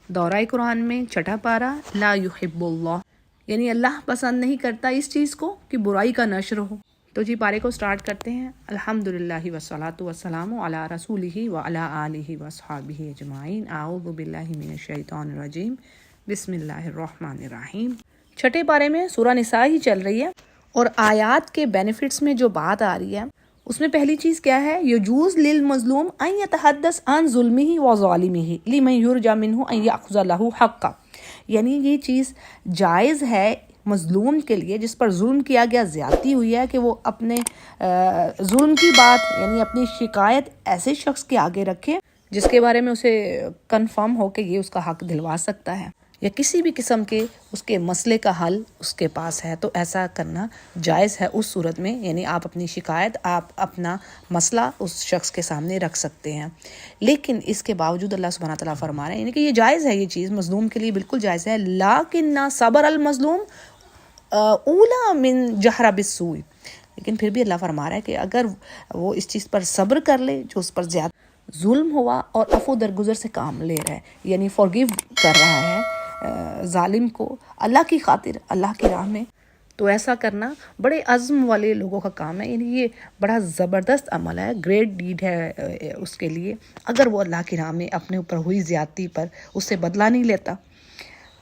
دورہ قرآن میں چھٹا پارہ، لا یحب اللہ، یعنی اللہ پسند نہیں کرتا اس چیز کو کہ برائی کا نشر ہو۔ تو جی پارے کو سٹارٹ کرتے ہیں۔ الحمدللہ والصلاۃ والسلام علی رسولہ وعلی آلہ واصحابہ اجمعین۔ اعوذ باللہ من الشیطان الرجیم، بسم اللہ الرحمن الرحیم۔ چھٹے پارے میں سورہ نساء ہی چل رہی ہے، اور آیات کے بینیفٹس میں جو بات آ رہی ہے اس میں پہلی چیز کیا ہے؟ یجوز للمظلوم ان یتحدث عن ظلمہ و ظالمہ لمن یرجى منہ ان یأخذ لہ حقہ، یعنی یہ چیز جائز ہے مظلوم کے لیے جس پر ظلم کیا گیا، زیادتی ہوئی ہے، کہ وہ اپنے ظلم کی بات یعنی اپنی شکایت ایسے شخص کے آگے رکھے جس کے بارے میں اسے کنفرم ہو کہ یہ اس کا حق دلوا سکتا ہے، یا کسی بھی قسم کے اس کے مسئلے کا حل اس کے پاس ہے، تو ایسا کرنا جائز ہے اس صورت میں، یعنی آپ اپنی شکایت، آپ اپنا مسئلہ اس شخص کے سامنے رکھ سکتے ہیں۔ لیکن اس کے باوجود اللہ سبحانہ تعالیٰ فرما رہے ہیں یعنی کہ یہ جائز ہے، یہ چیز مظلوم کے لیے بالکل جائز ہے، لیکن صبر المظلوم اولا من جہر بالسوء، لیکن پھر بھی اللہ فرما رہا ہے کہ اگر وہ اس چیز پر صبر کر لے جو اس پر زیادہ ظلم ہوا، اور عفو درگزر سے کام لے رہا ہے، یعنی فورگیو کر رہا ہے ظالم کو اللہ کی خاطر، اللہ کی راہ میں، تو ایسا کرنا بڑے عزم والے لوگوں کا کام ہے، یعنی یہ بڑا زبردست عمل ہے، گریٹ ڈیڈ ہے اس کے لیے، اگر وہ اللہ کی راہ میں اپنے اوپر ہوئی زیادتی پر اس سے بدلہ نہیں لیتا،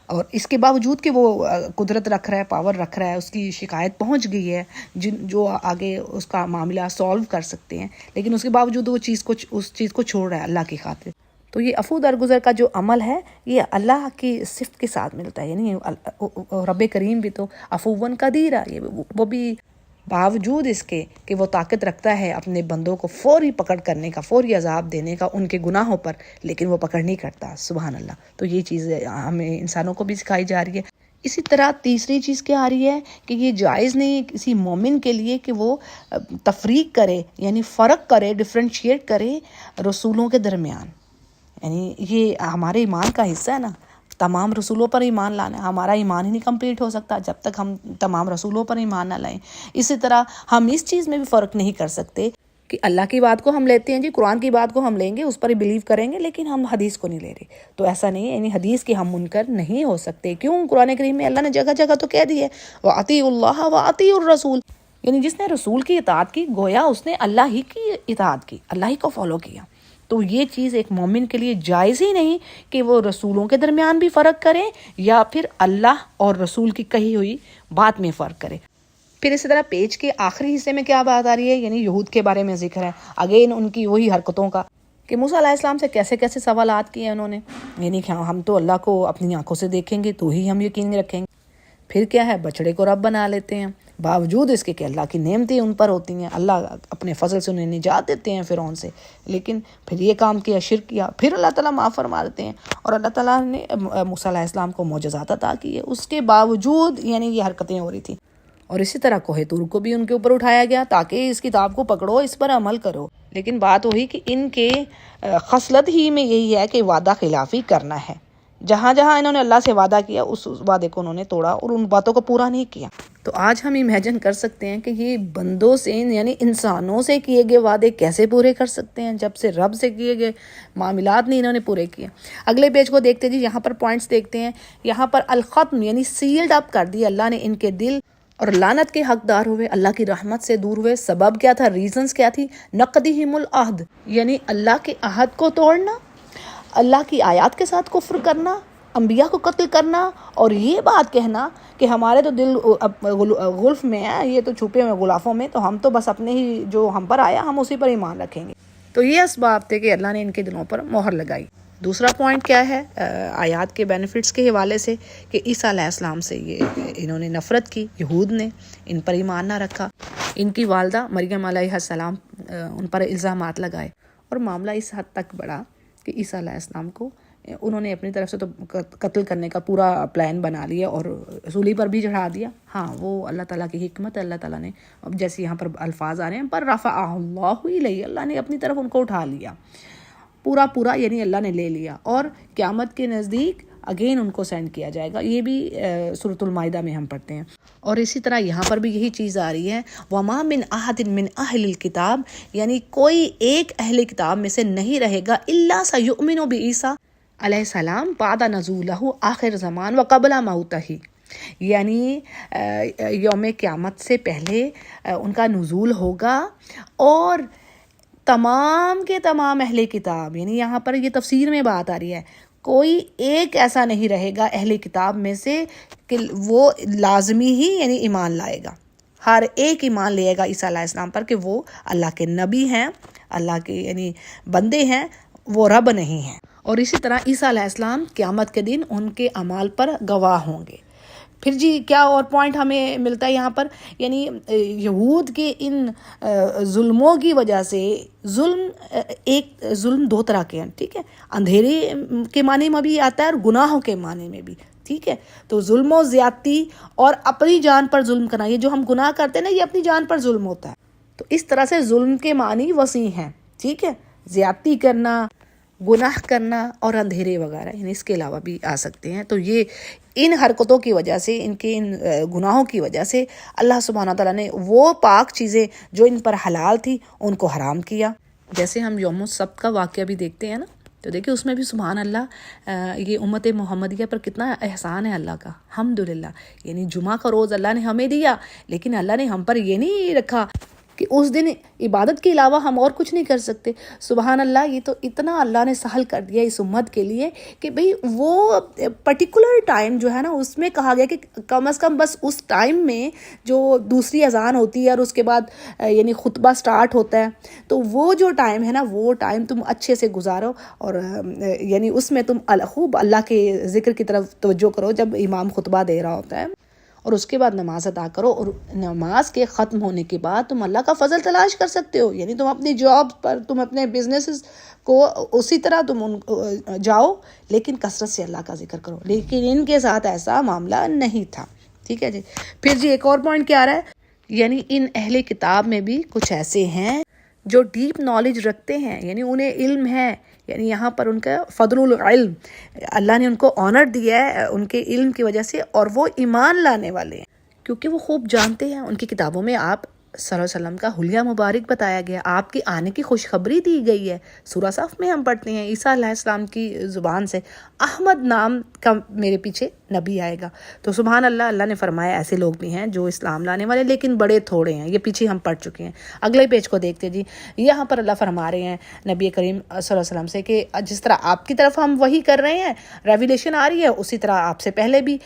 اور اس کے باوجود کہ وہ قدرت رکھ رہا ہے، پاور رکھ رہا ہے، اس کی شکایت پہنچ گئی ہے جو آگے اس کا معاملہ سولو کر سکتے ہیں، لیکن اس کے باوجود وہ اس چیز کو چھوڑ رہا ہے اللہ کی خاطر۔ تو یہ عفو درگزر کا جو عمل ہے یہ اللہ کی صفت کے ساتھ ملتا ہے، یعنی رب کریم بھی تو عفواً قدیر ہے، وہ بھی باوجود اس کے کہ وہ طاقت رکھتا ہے اپنے بندوں کو فوری پکڑ کرنے کا، فوری عذاب دینے کا ان کے گناہوں پر، لیکن وہ پکڑ نہیں کرتا، سبحان اللہ۔ تو یہ چیز ہمیں انسانوں کو بھی سکھائی جا رہی ہے۔ اسی طرح تیسری چیز کیا آ رہی ہے کہ یہ جائز نہیں کسی مومن کے لیے کہ وہ تفریق کرے، یعنی فرق کرے، ڈفرینشیٹ کرے رسولوں کے درمیان، یعنی یہ ہمارے ایمان کا حصہ ہے نا، تمام رسولوں پر ایمان لانا ہے، ہمارا ایمان ہی نہیں کمپلیٹ ہو سکتا جب تک ہم تمام رسولوں پر ایمان نہ لائیں۔ اسی طرح ہم اس چیز میں بھی فرق نہیں کر سکتے کہ اللہ کی بات کو ہم لیتے ہیں، جی قرآن کی بات کو ہم لیں گے، اس پر ہی بلیو کریں گے، لیکن ہم حدیث کو نہیں لے رہے، تو ایسا نہیں ہے، یعنی حدیث کے ہم منکر نہیں ہو سکتے۔ کیوں؟ قرآن کریم میں اللہ نے جگہ جگہ تو کہہ دی ہے وَأَطِيعُوا اللَّهَ وَأَطِيعُوا الرَّسُولَ، یعنی جس نے رسول کی اطاعت کی گویا اس نے اللہ ہی کی اطاعت کی، اللہ ہی کو فالو کیا۔ تو یہ چیز ایک مومن کے لیے جائز ہی نہیں کہ وہ رسولوں کے درمیان بھی فرق کرے یا پھر اللہ اور رسول کی کہی ہوئی بات میں فرق کرے۔ پھر اسی طرح پیج کے آخری حصے میں کیا بات آ رہی ہے، یعنی یہود کے بارے میں ذکر ہے، اگین ان کی وہی حرکتوں کا کہ موسیٰ علیہ السلام سے کیسے کیسے سوالات کیے انہوں نے، یعنی کہ ہم تو اللہ کو اپنی آنکھوں سے دیکھیں گے تو ہی ہم یقین رکھیں گے، پھر کیا ہے بچڑے کو رب بنا لیتے ہیں، باوجود اس کے کہ اللہ کی نعمتیں ان پر ہوتی ہیں، اللہ اپنے فضل سے انہیں نجات دیتے ہیں فرعون سے، لیکن پھر یہ کام کیا، شرک کیا، پھر اللہ تعالیٰ معاف فرما دیتے ہیں، اور اللہ تعالیٰ نے موسیٰ علیہ السلام کو معجزات عطا کیے، اس کے باوجود یعنی یہ حرکتیں ہو رہی تھیں۔ اور اسی طرح کوہ طور کو بھی ان کے اوپر اٹھایا گیا تاکہ اس کتاب کو پکڑو، اس پر عمل کرو، لیکن بات وہی کہ ان کے خصلت ہی میں یہی ہے کہ وعدہ خلافی کرنا ہے، جہاں جہاں انہوں نے اللہ سے وعدہ کیا اس وعدے کو انہوں نے توڑا اور ان باتوں کو پورا نہیں کیا۔ تو آج ہم امیجن کر سکتے ہیں کہ یہ بندوں سے یعنی انسانوں سے کیے گئے وعدے کیسے پورے کر سکتے ہیں جب سے رب سے کیے گئے معاملات نہیں انہوں نے پورے کیے۔ اگلے پیج کو دیکھتے جی، یہاں پر پوائنٹس دیکھتے ہیں، یہاں پر الختم یعنی سیلڈ اپ کر دی اللہ نے ان کے دل، اور لعنت کے حقدار ہوئے، اللہ کی رحمت سے دور ہوئے۔ سبب کیا تھا؟ ریزنز کیا تھی؟ نقضہم العہد، یعنی اللہ کے عہد کو توڑنا، اللہ کی آیات کے ساتھ کفر کرنا، انبیاء کو قتل کرنا، اور یہ بات کہنا کہ ہمارے تو دل غلف میں ہیں، یہ تو چھپے ہوئے غلافوں میں، تو ہم تو بس اپنے ہی جو ہم پر آیا ہم اسی پر ایمان رکھیں گے۔ تو یہ اسباب تھے کہ اللہ نے ان کے دلوں پر مہر لگائی۔ دوسرا پوائنٹ کیا ہے آیات کے بینیفٹس کے حوالے سے کہ عیسیٰ علیہ السلام سے انہوں نے نفرت کی، یہود نے ان پر ایمان نہ رکھا، ان کی والدہ مریم علیہ السلام ان پر الزامات لگائے، اور معاملہ اس حد تک بڑھا کہ عیسیٰ علیہ السلام کو انہوں نے اپنی طرف سے تو قتل کرنے کا پورا پلان بنا لیا اور سولی پر بھی چڑھا دیا۔ ہاں وہ اللہ تعالیٰ کی حکمت ہے، اللہ تعالیٰ نے اب جیسے یہاں پر الفاظ آ رہے ہیں پر رفعہ اللہ الیہ، اللہ نے اپنی طرف ان کو اٹھا لیا پورا یعنی اللہ نے لے لیا، اور قیامت کے نزدیک اگین ان کو سینڈ کیا جائے گا۔ یہ بھی سورۃ المائدہ میں ہم پڑھتے ہیں، اور اسی طرح یہاں پر بھی یہی چیز آ رہی ہے وَمَا مِنْ أَحَدٍ مِنْ أَهْلِ الْكِتَابِ، یعنی کوئی ایک اہل کتاب میں سے نہیں رہے گا إِلَّا سَيُؤْمِنُ بِعِیسیٰ، علیہ السلام بعد نزولہ آخر زمان و قبل موتہ، یعنی یوم قیامت سے پہلے ان کا نزول ہوگا، اور تمام کے تمام اہل کتاب، یعنی یہاں پر یہ تفسیر میں بات آ رہی ہے، کوئی ایک ایسا نہیں رہے گا اہل کتاب میں سے کہ وہ لازمی ہی یعنی ایمان لائے گا، ہر ایک ایمان لے گا عیسیٰ علیہ السلام پر کہ وہ اللہ کے نبی ہیں، اللہ کے یعنی بندے ہیں، وہ رب نہیں ہیں۔ اور اسی طرح عیسیٰ علیہ السلام قیامت کے دن ان کے اعمال پر گواہ ہوں گے۔ پھر جی کیا اور پوائنٹ ہمیں ملتا ہے یہاں پر، یعنی یہود کے ان ظلموں کی وجہ سے، ظلم دو طرح کے ہیں، ٹھیک ہے، اندھیرے کے معنی میں بھی آتا ہے اور گناہوں کے معنی میں بھی، ٹھیک ہے۔ تو ظلم و زیادتی اور اپنی جان پر ظلم کرنا، یہ جو ہم گناہ کرتے ہیں نا، یہ اپنی جان پر ظلم ہوتا ہے۔ تو اس طرح سے ظلم کے معنی وسیع ہیں، ٹھیک ہے، زیادتی کرنا، گناہ کرنا اور اندھیرے وغیرہ، یعنی اس کے علاوہ بھی آ سکتے ہیں۔ تو یہ ان حرکتوں کی وجہ سے، ان کے ان گناہوں کی وجہ سے اللہ سبحانہ تعالیٰ نے وہ پاک چیزیں جو ان پر حلال تھی ان کو حرام کیا۔ جیسے ہم یوم السبت کا واقعہ بھی دیکھتے ہیں نا، تو دیکھیں اس میں بھی سبحان اللہ یہ امت محمدیہ پر کتنا احسان ہے اللہ کا، الحمدللہ۔ یعنی جمعہ کا روز اللہ نے ہمیں دیا، لیکن اللہ نے ہم پر یہ نہیں رکھا کہ اس دن عبادت کے علاوہ ہم اور کچھ نہیں کر سکتے۔ سبحان اللہ، یہ تو اتنا اللہ نے سہل کر دیا اس امت کے لیے کہ بھئی وہ پرٹیکولر ٹائم جو ہے نا، اس میں کہا گیا کہ کم از کم بس اس ٹائم میں جو دوسری اذان ہوتی ہے اور اس کے بعد یعنی خطبہ سٹارٹ ہوتا ہے، تو وہ جو ٹائم ہے نا، وہ ٹائم تم اچھے سے گزارو، اور یعنی اس میں تم خوب اللہ کے ذکر کی طرف توجہ کرو جب امام خطبہ دے رہا ہوتا ہے، اور اس کے بعد نماز ادا کرو، اور نماز کے ختم ہونے کے بعد تم اللہ کا فضل تلاش کر سکتے ہو، یعنی تم اپنی جاب پر، تم اپنے بزنسز کو اسی طرح تم جاؤ، لیکن کثرت سے اللہ کا ذکر کرو۔ لیکن ان کے ساتھ ایسا معاملہ نہیں تھا، ٹھیک ہے جی۔ پھر جی ایک اور پوائنٹ کیا آ رہا ہے، یعنی ان اہل کتاب میں بھی کچھ ایسے ہیں جو ڈیپ نالج رکھتے ہیں، یعنی انہیں علم ہے، یعنی یہاں پر ان کا فضل العلم، اللہ نے ان کو آنر دیا ہے ان کے علم کی وجہ سے، اور وہ ایمان لانے والے ہیں کیونکہ وہ خوب جانتے ہیں۔ ان کی کتابوں میں آپ صلی اللہ علیہ وسلم کا حلیہ مبارک بتایا گیا، آپ کے آنے کی خوشخبری دی گئی ہے۔ سورہ صف میں ہم پڑھتے ہیں عیسیٰ علیہ السلام کی زبان سے احمد نام کا میرے پیچھے نبی آئے گا۔ تو سبحان اللہ، اللہ نے فرمایا ایسے لوگ بھی ہیں جو اسلام لانے والے، لیکن بڑے تھوڑے ہیں۔ یہ پیچھے ہم پڑھ چکے ہیں، اگلے پیج کو دیکھتے جی۔ یہاں پر اللہ فرما رہے ہیں نبی کریم صلی اللہ علیہ وسلم سے کہ جس طرح آپ کی طرف ہم وحی کر رہے ہیں، ریویلیشن آ رہی ہے، اسی طرح آپ سے پہلے بھی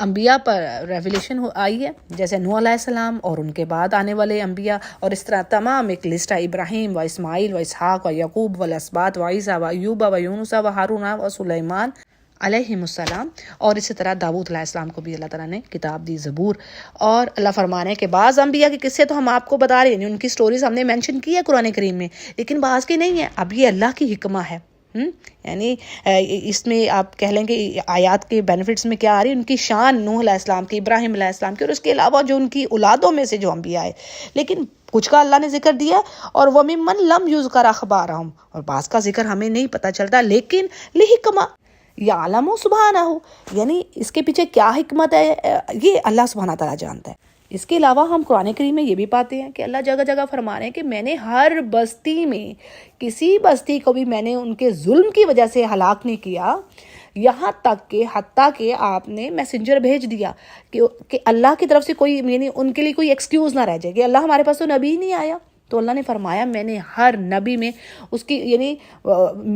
انبیاء پر ریویلیشن آئی ہے، جیسے نوح علیہ السلام اور ان کے بعد آنے والے انبیاء، اور اس طرح تمام ایک لسٹ ہے، ابراہیم و اسماعیل و اسحاق و یعقوب و الاسباط و عیسیٰ و ایوب و یونس و ہارون و سلیمان علیہم السلام، اور اسی طرح داؤد علیہ السلام کو بھی اللہ تعالیٰ نے کتاب دی، زبور۔ اور اللہ فرمانے ہے کہ بعض انبیاء کے قصے تو ہم آپ کو بتا رہے ہیں، ان کی سٹوریز ہم نے مینشن کی ہے قرآن کریم میں، لیکن بعض کی نہیں ہے۔ اب یہ اللہ کی حکمہ ہے، یعنی اس میں آپ کہہ لیں کہ آیات کے بینیفٹس میں کیا آ رہی ہے، ان کی شان نوح علیہ السلام کی، ابراہیم علیہ السلام کی، اور اس کے علاوہ جو ان کی اولادوں میں سے جو انبیاء آئے، لیکن کچھ کا اللہ نے ذکر دیا، اور وَمِمَّن لَمْ يُذْكَرْ أَخْبَارَهُمْ، اور بعض کا ذکر ہمیں نہیں پتہ چلتا، لیکن لِحِکْمَةٍ یعلم سبحانہ، یعنی اس کے پیچھے کیا حکمت ہے یہ اللہ سبحانہ تعالیٰ جانتا ہے۔ اس کے علاوہ ہم قرآن کریم میں یہ بھی پاتے ہیں کہ اللہ جگہ جگہ فرما رہے ہیں کہ میں نے ہر بستی میں کسی بستی کو بھی میں نے ان کے ظلم کی وجہ سے ہلاک نہیں کیا، یہاں تک کہ حتیٰ کہ آپ نے میسنجر بھیج دیا کہ اللہ کی طرف سے کوئی یعنی ان کے لیے کوئی ایکسکیوز نہ رہ جائے کہ اللہ ہمارے پاس تو نبی ہی نہیں آیا۔ تو اللہ نے فرمایا میں نے ہر نبی میں اس کی یعنی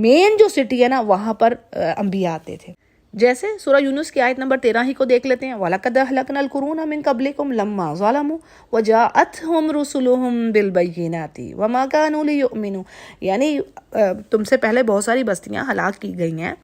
مین جو سٹی ہے نا وہاں پر انبیاء آتے تھے۔ جیسے سورہ یونس کی آیت نمبر 13 ہی کو دیکھ لیتے ہیں، وَلَقَدْ أَهْلَكْنَا الْقُرُونَ مِنْ قَبْلِكُمْ لَمَّا ظَلَمُوا وَجَاءَتْهُمْ رُسُلُهُمْ بِالْبَيِّنَاتِ وَمَا كَانُوا لِيُؤْمِنُوا، یعنی تم سے پہلے بہت ساری بستیاں ہلاک کی گئی ہیں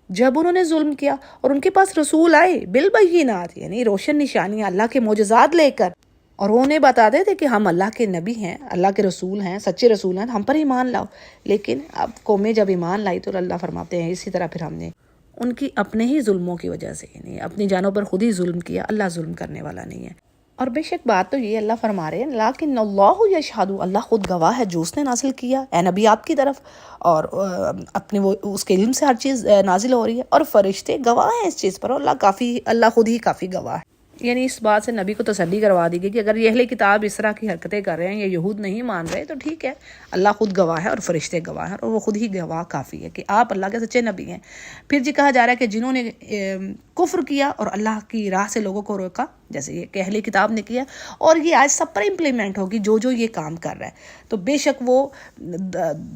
جب انہوں نے ظلم کیا، اور ان کے پاس رسول آئے بالبینات، یعنی روشن نشانیاں اللہ کے معجزات لے کر، اور وہ انہیں بتاتے تھے کہ ہم اللہ کے نبی ہیں، اللہ کے رسول ہیں، سچے رسول ہیں، ہم پر ایمان لاؤ۔ لیکن اب قومیں جب ایمان لائی تو اللہ فرماتے ہیں اسی طرح پھر ہم نے ان کی اپنے ہی ظلموں کی وجہ سے یعنی اپنی جانوں پر خود ہی ظلم کیا، اللہ ظلم کرنے والا نہیں ہے۔ اور بے شک بات تو یہ اللہ فرما رہے ہیں لیکن اللہ یشہد، اللہ خود گواہ ہے جو اس نے نازل کیا اے نبی آپ کی طرف، اور اپنے وہ اس کے علم سے ہر چیز نازل ہو رہی ہے، اور فرشتے گواہ ہیں اس چیز پر، اللہ خود ہی کافی گواہ ہے۔ یعنی اس بات سے نبی کو تسلی کروا دی گئی کہ اگر یہ اہل کتاب اس طرح کی حرکتیں کر رہے ہیں یا یہود نہیں مان رہے تو ٹھیک ہے، اللہ خود گواہ ہے اور فرشتے گواہ ہیں، اور وہ خود ہی گواہ کافی ہے کہ آپ اللہ کے سچے نبی ہیں۔ پھر جی کہا جا رہا ہے کہ جنہوں نے کفر کیا اور اللہ کی راہ سے لوگوں کو روکا، جیسے یہ کہ اہل کتاب نے کیا، اور یہ آج سب پر امپلیمنٹ ہوگی جو یہ کام کر رہا ہے، تو بے شک وہ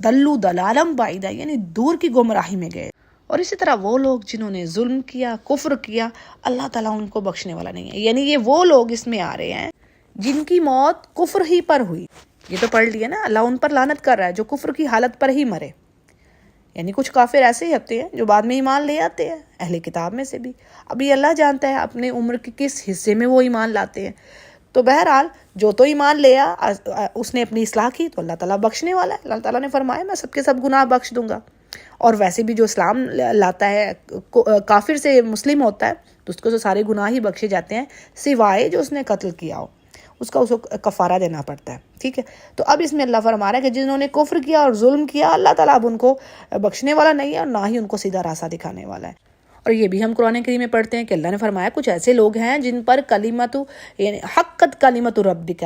دلو دلالم بعیدہ، یعنی دور کی گمراہی میں گئے۔ اور اسی طرح وہ لوگ جنہوں نے ظلم کیا، کفر کیا، اللہ تعالیٰ ان کو بخشنے والا نہیں ہے۔ یعنی یہ وہ لوگ اس میں آ رہے ہیں جن کی موت کفر ہی پر ہوئی، یہ تو پڑھ لیا نا، اللہ ان پر لعنت کر رہا ہے جو کفر کی حالت پر ہی مرے۔ یعنی کچھ کافر ایسے ہی ہوتے ہیں جو بعد میں ایمان لے آتے ہیں، اہل کتاب میں سے بھی۔ ابھی اللہ جانتا ہے اپنے عمر کے کس حصے میں وہ ایمان لاتے ہیں۔ تو بہرحال جو تو ایمان لیا، اس نے اپنی اصلاح کی تو اللہ تعالیٰ بخشنے والا ہے۔ اللہ تعالیٰ نے فرمایا میں سب کے سب گناہ بخش دوں گا۔ اور ویسے بھی جو اسلام لاتا ہے، کافر سے مسلم ہوتا ہے تو اس کو تو سارے گناہ ہی بخشے جاتے ہیں، سوائے جو اس نے قتل کیا ہو، اس کو کفارہ دینا پڑتا ہے، ٹھیک ہے۔ تو اب اس میں اللہ فرما رہا ہے کہ جنہوں نے کفر کیا اور ظلم کیا، اللہ تعالیٰ اب ان کو بخشنے والا نہیں ہے اور نہ ہی ان کو سیدھا راستہ دکھانے والا ہے۔ اور یہ بھی ہم قرآن کریم میں پڑھتے ہیں کہ اللہ نے فرمایا کچھ ایسے لوگ ہیں جن پر کلمت، یعنی حقت کلمت ربک،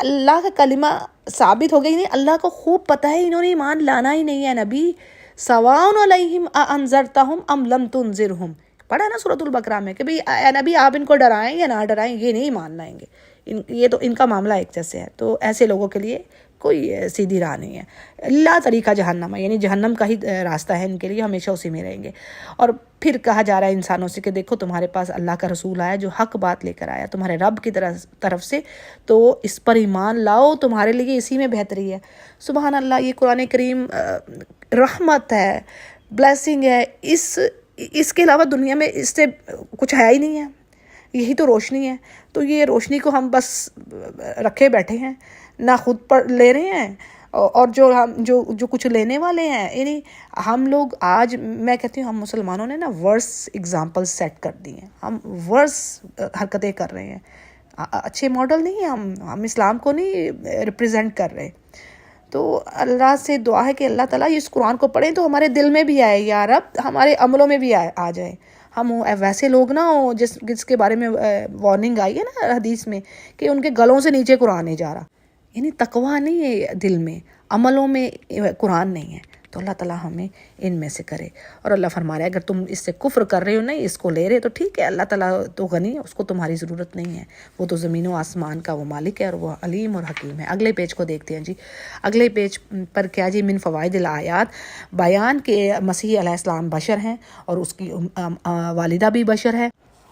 اللہ کا کلمہ ثابت ہو گئی، نہیں، اللہ کو خوب پتہ ہے انہوں نے ایمان لانا ہی نہیں ہے نبی، سواء علیہم اانذرتہم ام لم تنذرہم، پڑھا نا سورۃ البقرہ میں کہ بھئی اے نبی آپ ان کو ڈرائیں یا نہ ڈرائیں یہ نہیں مان لائیں گے، یہ تو ان کا معاملہ ایک جیسے ہے۔ تو ایسے لوگوں کے لیے کوئی سیدھی راہ نہیں ہے، اللہ طریقہ جہنم ہے، یعنی جہنم کا ہی راستہ ہے ان کے لیے، ہمیشہ اسی میں رہیں گے۔ اور پھر کہا جا رہا ہے انسانوں سے کہ دیکھو تمہارے پاس اللہ کا رسول آیا جو حق بات لے کر آیا تمہارے رب کی طرف سے، تو اس پر ایمان لاؤ، تمہارے لیے اسی میں بہتری ہے۔ سبحان اللہ، یہ قرآن کریم رحمت ہے، بلیسنگ ہے، اس کے علاوہ دنیا میں اس سے کچھ ہے ہی نہیں ہے، یہی تو روشنی ہے۔ تو یہ روشنی کو ہم بس رکھے بیٹھے ہیں، نہ خود پر لے رہے ہیں، اور جو کچھ لینے والے ہیں، یعنی ہم لوگ آج، میں کہتی ہوں ہم مسلمانوں نے نا ورس ایگزامپل سیٹ کر دی ہیں، ہم ورس حرکتیں کر رہے ہیں، اچھے ماڈل نہیں ہیں، ہم اسلام کو نہیں ریپریزنٹ کر رہے۔ تو اللہ سے دعا ہے کہ اللہ تعالیٰ اس قرآن کو پڑھیں تو ہمارے دل میں بھی آئے، یا رب ہمارے عملوں میں بھی آ جائے، ہم ویسے لوگ نہ ہوں جس کے بارے میں وارننگ آئی ہے نا حدیث میں کہ ان کے گلوں سے نیچے قرآن نہیں جا رہا، یعنی تقویٰ نہیں ہے دل میں، عملوں میں قرآن نہیں ہے۔ تو اللہ تعالیٰ ہمیں ان میں سے کرے۔ اور اللہ فرما رہا ہے اگر تم اس سے کفر کر رہے ہو، نہیں اس کو لے رہے تو ٹھیک ہے، اللہ تعالیٰ تو غنی ہے، اس کو تمہاری ضرورت نہیں ہے، وہ تو زمین و آسمان کا وہ مالک ہے اور وہ علیم اور حکیم ہے۔ اگلے پیج کو دیکھتے ہیں جی، اگلے پیج پر کیا جی، من فوائد الآیات، بیان کہ مسیح علیہ السلام بشر ہیں اور اس کی والدہ بھی بشر ہے،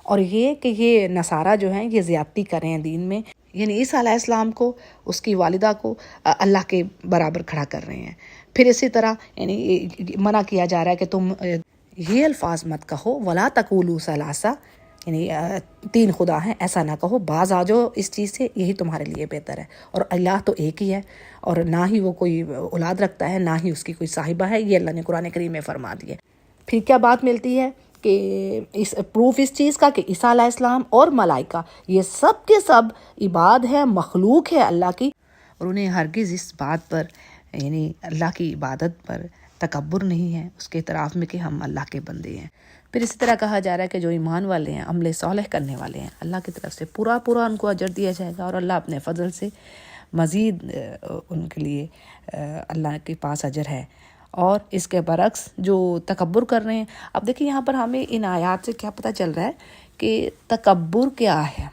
اور یہ کہ یہ نصارہ جو ہیں یہ زیادتی کر رہے ہیں دین میں، یعنی عیسیٰ علیہ السلام کو، اس کی والدہ کو اللہ کے برابر کھڑا کر رہے ہیں۔ پھر اسی طرح یعنی منع کیا جا رہا ہے کہ تم یہ الفاظ مت کہو، ولا تقولوا ثلاثہ، یعنی 3 خدا ہیں، ایسا نہ کہو، باز آ جاؤ اس چیز سے، یہی تمہارے لیے بہتر ہے۔ اور اللہ تو ایک ہی ہے، اور نہ ہی وہ کوئی اولاد رکھتا ہے، نہ ہی اس کی کوئی صاحبہ ہے، یہ اللہ نے قرآن کریم میں فرما دیا۔ پھر کیا بات ملتی ہے کہ پروف اس چیز کا کہ عیسیٰ علیہ السلام اور ملائکہ یہ سب کے سب عباد ہے، مخلوق ہے اللہ کی، اور انہیں ہرگز اس بات پر، یعنی اللہ کی عبادت پر تکبر نہیں ہے، اس کے اعتراف میں کہ ہم اللہ کے بندے ہیں۔ پھر اسی طرح کہا جا رہا ہے کہ جو ایمان والے ہیں، عمل صالح کرنے والے ہیں، اللہ کی طرف سے پورا ان کو اجر دیا جائے گا، اور اللہ اپنے فضل سے مزید ان کے لیے اللہ کے پاس اجر ہے۔ اور اس کے برعکس جو تکبر کر رہے ہیں، اب دیکھیں یہاں پر ہمیں ان آیات سے کیا پتہ چل رہا ہے کہ تکبر کیا ہے،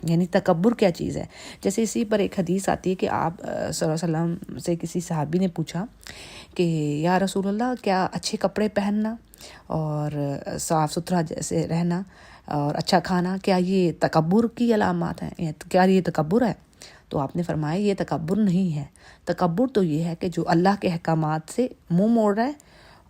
یعنی تکبر کیا چیز ہے۔ جیسے اسی پر ایک حدیث آتی ہے کہ آپ صلی اللہ علیہ وسلم سے کسی صحابی نے پوچھا کہ یا رسول اللہ، کیا اچھے کپڑے پہننا اور صاف ستھرا جیسے رہنا اور اچھا کھانا، کیا یہ تکبر کی علامات ہیں، کیا یہ تکبر ہے؟ تو آپ نے فرمایا یہ تکبر نہیں ہے، تکبر تو یہ ہے کہ جو اللہ کے احکامات سے منہ موڑ رہا ہے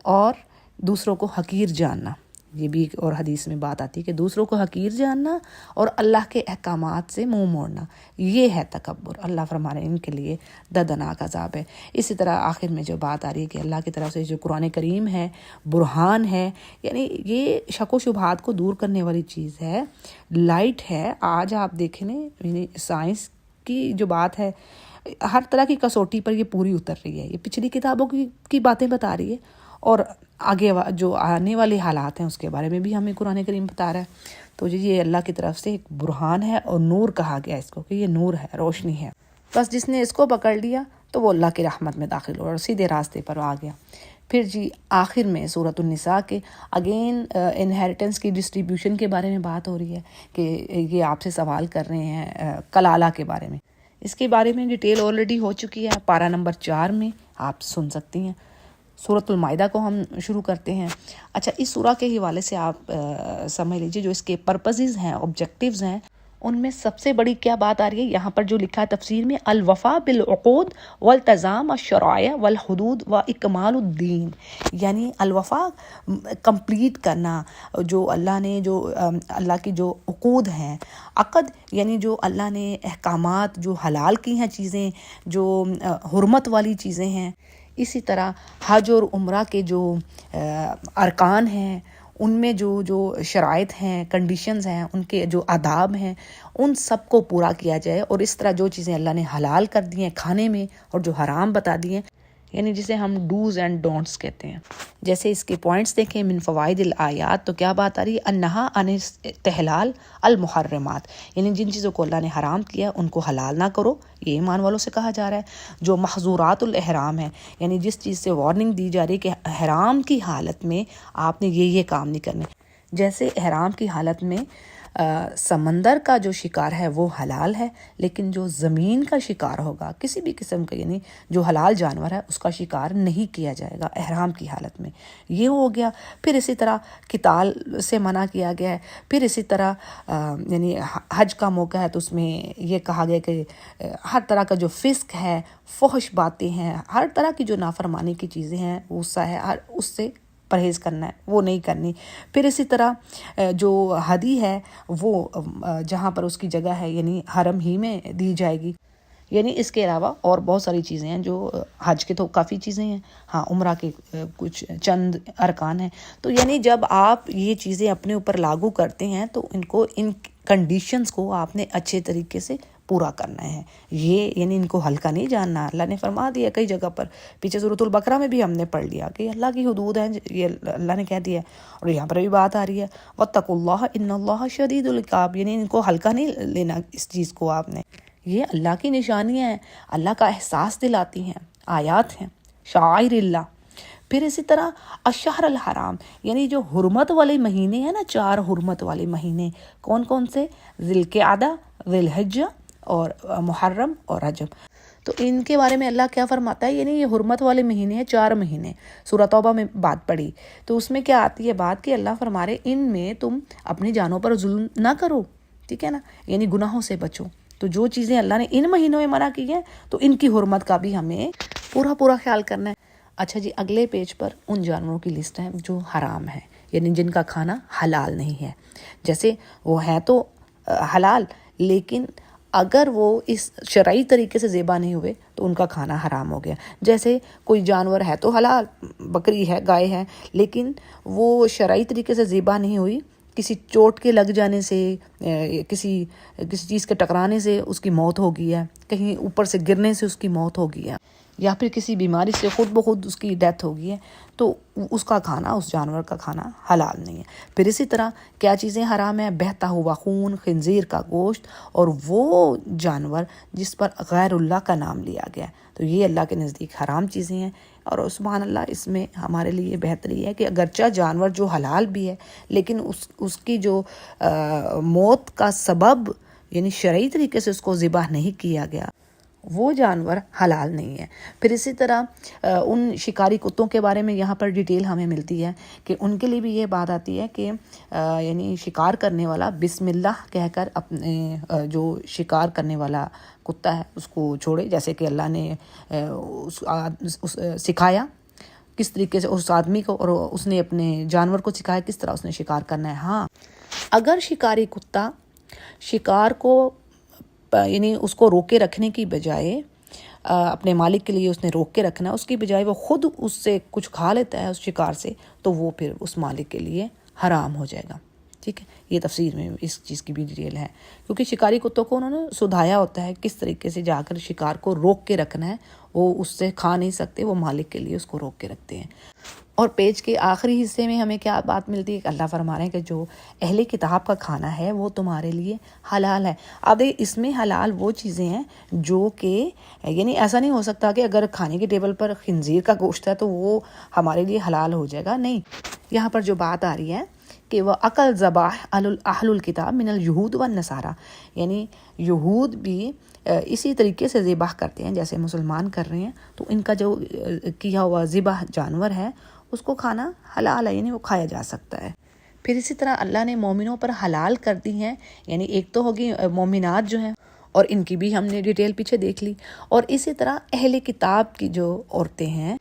اور دوسروں کو حقیر جاننا، یہ بھی ایک اور حدیث میں بات آتی ہے کہ دوسروں کو حقیر جاننا اور اللہ کے احکامات سے منہ موڑنا، یہ ہے تکبر۔ اللہ فرما رہے ہیں ان کے لیے دردناک عذاب ہے۔ اسی طرح آخر میں جو بات آ رہی ہے کہ اللہ کی طرف سے جو قرآن کریم ہے، برہان ہے، یعنی یہ شک و شبہات کو دور کرنے والی چیز ہے، لائٹ ہے۔ آج آپ دیکھیں نا، یعنی سائنس کی جو بات ہے ہر طرح کی کسوٹی پر یہ پوری اتر رہی ہے، یہ پچھلی کتابوں کی باتیں بتا رہی ہے، اور آگے جو آنے والے حالات ہیں اس کے بارے میں بھی ہمیں قرآن کریم بتا رہا ہے. تو یہ اللہ کی طرف سے ایک برہان ہے اور نور کہا گیا اس کو کہ یہ نور ہے، روشنی ہے. بس جس نے اس کو پکڑ لیا تو وہ اللہ کی رحمت میں داخل ہو اور سیدھے راستے پر آ گیا. پھر جی آخر میں سورۃ النساء کے اگین انہیریٹنس کی ڈسٹریبیوشن کے بارے میں بات ہو رہی ہے کہ یہ آپ سے سوال کر رہے ہیں کلالہ کے بارے میں. اس کے بارے میں ڈیٹیل آلریڈی ہو چکی ہے پارہ نمبر 4 میں، آپ سن سکتی ہیں. سورۃ المائدہ کو ہم شروع کرتے ہیں. اچھا، اس سورہ کے حوالے سے آپ سمجھ لیجئے جو اس کے پرپزز ہیں، آبجیکٹیوز ہیں، ان میں سب سے بڑی کیا بات آ رہی ہے یہاں پر جو لکھا ہے تفسیر میں، الوفا بالعقود والتزام الشرائع والحدود و اکمال الدین. یعنی الوفا کمپلیٹ کرنا، جو اللہ نے جو اللہ کی جو عقود ہیں، عقد یعنی جو اللہ نے احکامات جو حلال کی ہیں چیزیں، جو حرمت والی چیزیں ہیں. اسی طرح حج اور عمرہ کے جو ارکان ہیں، ان میں جو شرائط ہیں، کنڈیشنز ہیں، ان کے جو آداب ہیں، ان سب کو پورا کیا جائے. اور اس طرح جو چیزیں اللہ نے حلال کر دی ہیں کھانے میں اور جو حرام بتا دی ہیں، یعنی جسے ہم ڈوز اینڈ ڈونٹس کہتے ہیں. جیسے اس کے پوائنٹس دیکھیں، من فوائد الآیات تو کیا بات آ رہی ہے، انہا عن استحلال المحرمات، یعنی جن چیزوں کو اللہ نے حرام کیا ان کو حلال نہ کرو، یہ ایمان والوں سے کہا جا رہا ہے. جو محظورات الاحرام ہے، یعنی جس چیز سے وارننگ دی جا رہی ہے کہ احرام کی حالت میں آپ نے یہ کام نہیں کرنے. جیسے احرام کی حالت میں سمندر کا جو شکار ہے وہ حلال ہے، لیکن جو زمین کا شکار ہوگا کسی بھی قسم کا، یعنی جو حلال جانور ہے اس کا شکار نہیں کیا جائے گا احرام کی حالت میں. یہ ہو گیا. پھر اسی طرح قتال سے منع کیا گیا ہے. پھر اسی طرح یعنی حج کا موقع ہے تو اس میں یہ کہا گیا کہ ہر طرح کا جو فسق ہے، فحش باتیں ہیں، ہر طرح کی جو نافرمانی کی چیزیں ہیں، غصہ ہے، اس سے پرہیز کرنا ہے، وہ نہیں کرنی. پھر اسی طرح جو ہدی ہے وہ جہاں پر اس کی جگہ ہے یعنی حرم ہی میں دی جائے گی. یعنی اس کے علاوہ اور بہت ساری چیزیں ہیں جو حج کے تو کافی چیزیں ہیں، ہاں عمرہ کے کچھ چند ارکان ہیں. تو یعنی جب آپ یہ چیزیں اپنے اوپر لاگو کرتے ہیں تو ان کنڈیشنز کو آپ نے اچھے طریقے سے پورا کرنا ہے. یہ یعنی ان کو ہلکا نہیں جاننا. اللہ نے فرما دیا کئی جگہ پر، پیچھے سورۃ البقرہ میں بھی ہم نے پڑھ لیا کہ اللہ کی حدود ہیں، یہ اللہ نے کہہ دیا. اور یہاں پر بھی بات آ رہی ہے واتقوا اللہ ان اللہ شدید العقاب، یعنی ان کو ہلکا نہیں لینا اس چیز کو آپ نے. یہ اللہ کی نشانیاں ہیں، اللہ کا احساس دلاتی ہیں، آیات ہیں، شعائر اللہ. پھر اسی طرح الشہر الحرام، یعنی جو حرمت والے مہینے ہیں نا، 4 حرمت والے مہینے کون کون سے، ذی القعدہ، ذی الحجہ اور محرم اور رجب. تو ان کے بارے میں اللہ کیا فرماتا ہے، یعنی یہ حرمت والے مہینے ہیں 4 مہینے. سورہ توبہ میں بات پڑھی تو اس میں کیا آتی ہے بات کہ اللہ فرما رہے ان میں تم اپنی جانوں پر ظلم نہ کرو، ٹھیک ہے نا، یعنی گناہوں سے بچو. تو جو چیزیں اللہ نے ان مہینوں میں منع کی ہیں تو ان کی حرمت کا بھی ہمیں پورا خیال کرنا ہے. اچھا جی، اگلے پیج پر ان جانوروں کی لسٹ ہے جو حرام ہے، یعنی جن کا کھانا حلال نہیں ہے. جیسے وہ ہے تو حلال، لیکن اگر وہ اس شرعی طریقے سے ذبح نہیں ہوئے تو ان کا کھانا حرام ہو گیا. جیسے کوئی جانور ہے تو حلال، بکری ہے، گائے ہے، لیکن وہ شرعی طریقے سے ذبح نہیں ہوئی، کسی چوٹ کے لگ جانے سے، کسی چیز کے ٹکرانے سے اس کی موت ہو گئی ہے، کہیں اوپر سے گرنے سے اس کی موت ہو گئی ہے، یا پھر کسی بیماری سے خود بخود اس کی ڈیتھ ہو گئی ہے، تو اس کا کھانا، اس جانور کا کھانا حلال نہیں ہے. پھر اسی طرح کیا چیزیں حرام ہیں، بہتا ہوا خون، خنزیر کا گوشت اور وہ جانور جس پر غیر اللہ کا نام لیا گیا، تو یہ اللہ کے نزدیک حرام چیزیں ہیں. اور سبحان اللہ، اس میں ہمارے لیے بہتری ہے کہ اگرچہ جانور جو حلال بھی ہے لیکن اس کی جو موت کا سبب یعنی شرعی طریقے سے اس کو ذبح نہیں کیا گیا، وہ جانور حلال نہیں ہے. پھر اسی طرح ان شکاری کتوں کے بارے میں یہاں پر ڈیٹیل ہمیں ملتی ہے کہ ان کے لیے بھی یہ بات آتی ہے کہ یعنی شکار کرنے والا بسم اللہ کہہ کر اپنے جو شکار کرنے والا کتا ہے اس کو چھوڑے، جیسے کہ اللہ نے سکھایا کس طریقے سے اس آدمی کو، اور اس نے اپنے جانور کو سکھایا کس طرح اس نے شکار کرنا ہے. ہاں اگر شکاری کتا شکار کو یعنی اس کو روک کے رکھنے کی بجائے، اپنے مالک کے لیے اس نے روک کے رکھنا ہے، اس کی بجائے وہ خود اس سے کچھ کھا لیتا ہے اس شکار سے، تو وہ پھر اس مالک کے لیے حرام ہو جائے گا. ٹھیک ہے، یہ تفسیر میں اس چیز کی بھی ڈیٹیل ہے، کیونکہ شکاری کتوں کو انہوں نے سدھایا ہوتا ہے کس طریقے سے جا کر شکار کو روک کے رکھنا ہے. وہ اس سے کھا نہیں سکتے، وہ مالک کے لیے اس کو روک کے رکھتے ہیں. اور پیج کے آخری حصے میں ہمیں کیا بات ملتی ہے کہ اللہ فرما رہے ہیں کہ جو اہل کتاب کا کھانا ہے وہ تمہارے لیے حلال ہے. اب اس میں حلال وہ چیزیں ہیں جو کہ یعنی ایسا نہیں ہو سکتا کہ اگر کھانے کی ٹیبل پر خنزیر کا گوشت ہے تو وہ ہمارے لیے حلال ہو جائے گا. نہیں، یہاں پر جو بات آ رہی ہے کہ وہ عقل ذبح اہل الکتاب من الیہود والنصارى، یعنی یہود بھی اسی طریقے سے ذبح کرتے ہیں جیسے مسلمان کر رہے ہیں، تو ان کا جو کیا ہوا ذبح جانور ہے اس کو کھانا حلال ہے، یعنی وہ کھایا جا سکتا ہے. پھر اسی طرح اللہ نے مومنوں پر حلال کر دی ہیں، یعنی ایک تو ہوگی مومنات جو ہیں اور ان کی بھی ہم نے ڈیٹیل پیچھے دیکھ لی، اور اسی طرح اہل کتاب کی جو عورتیں ہیں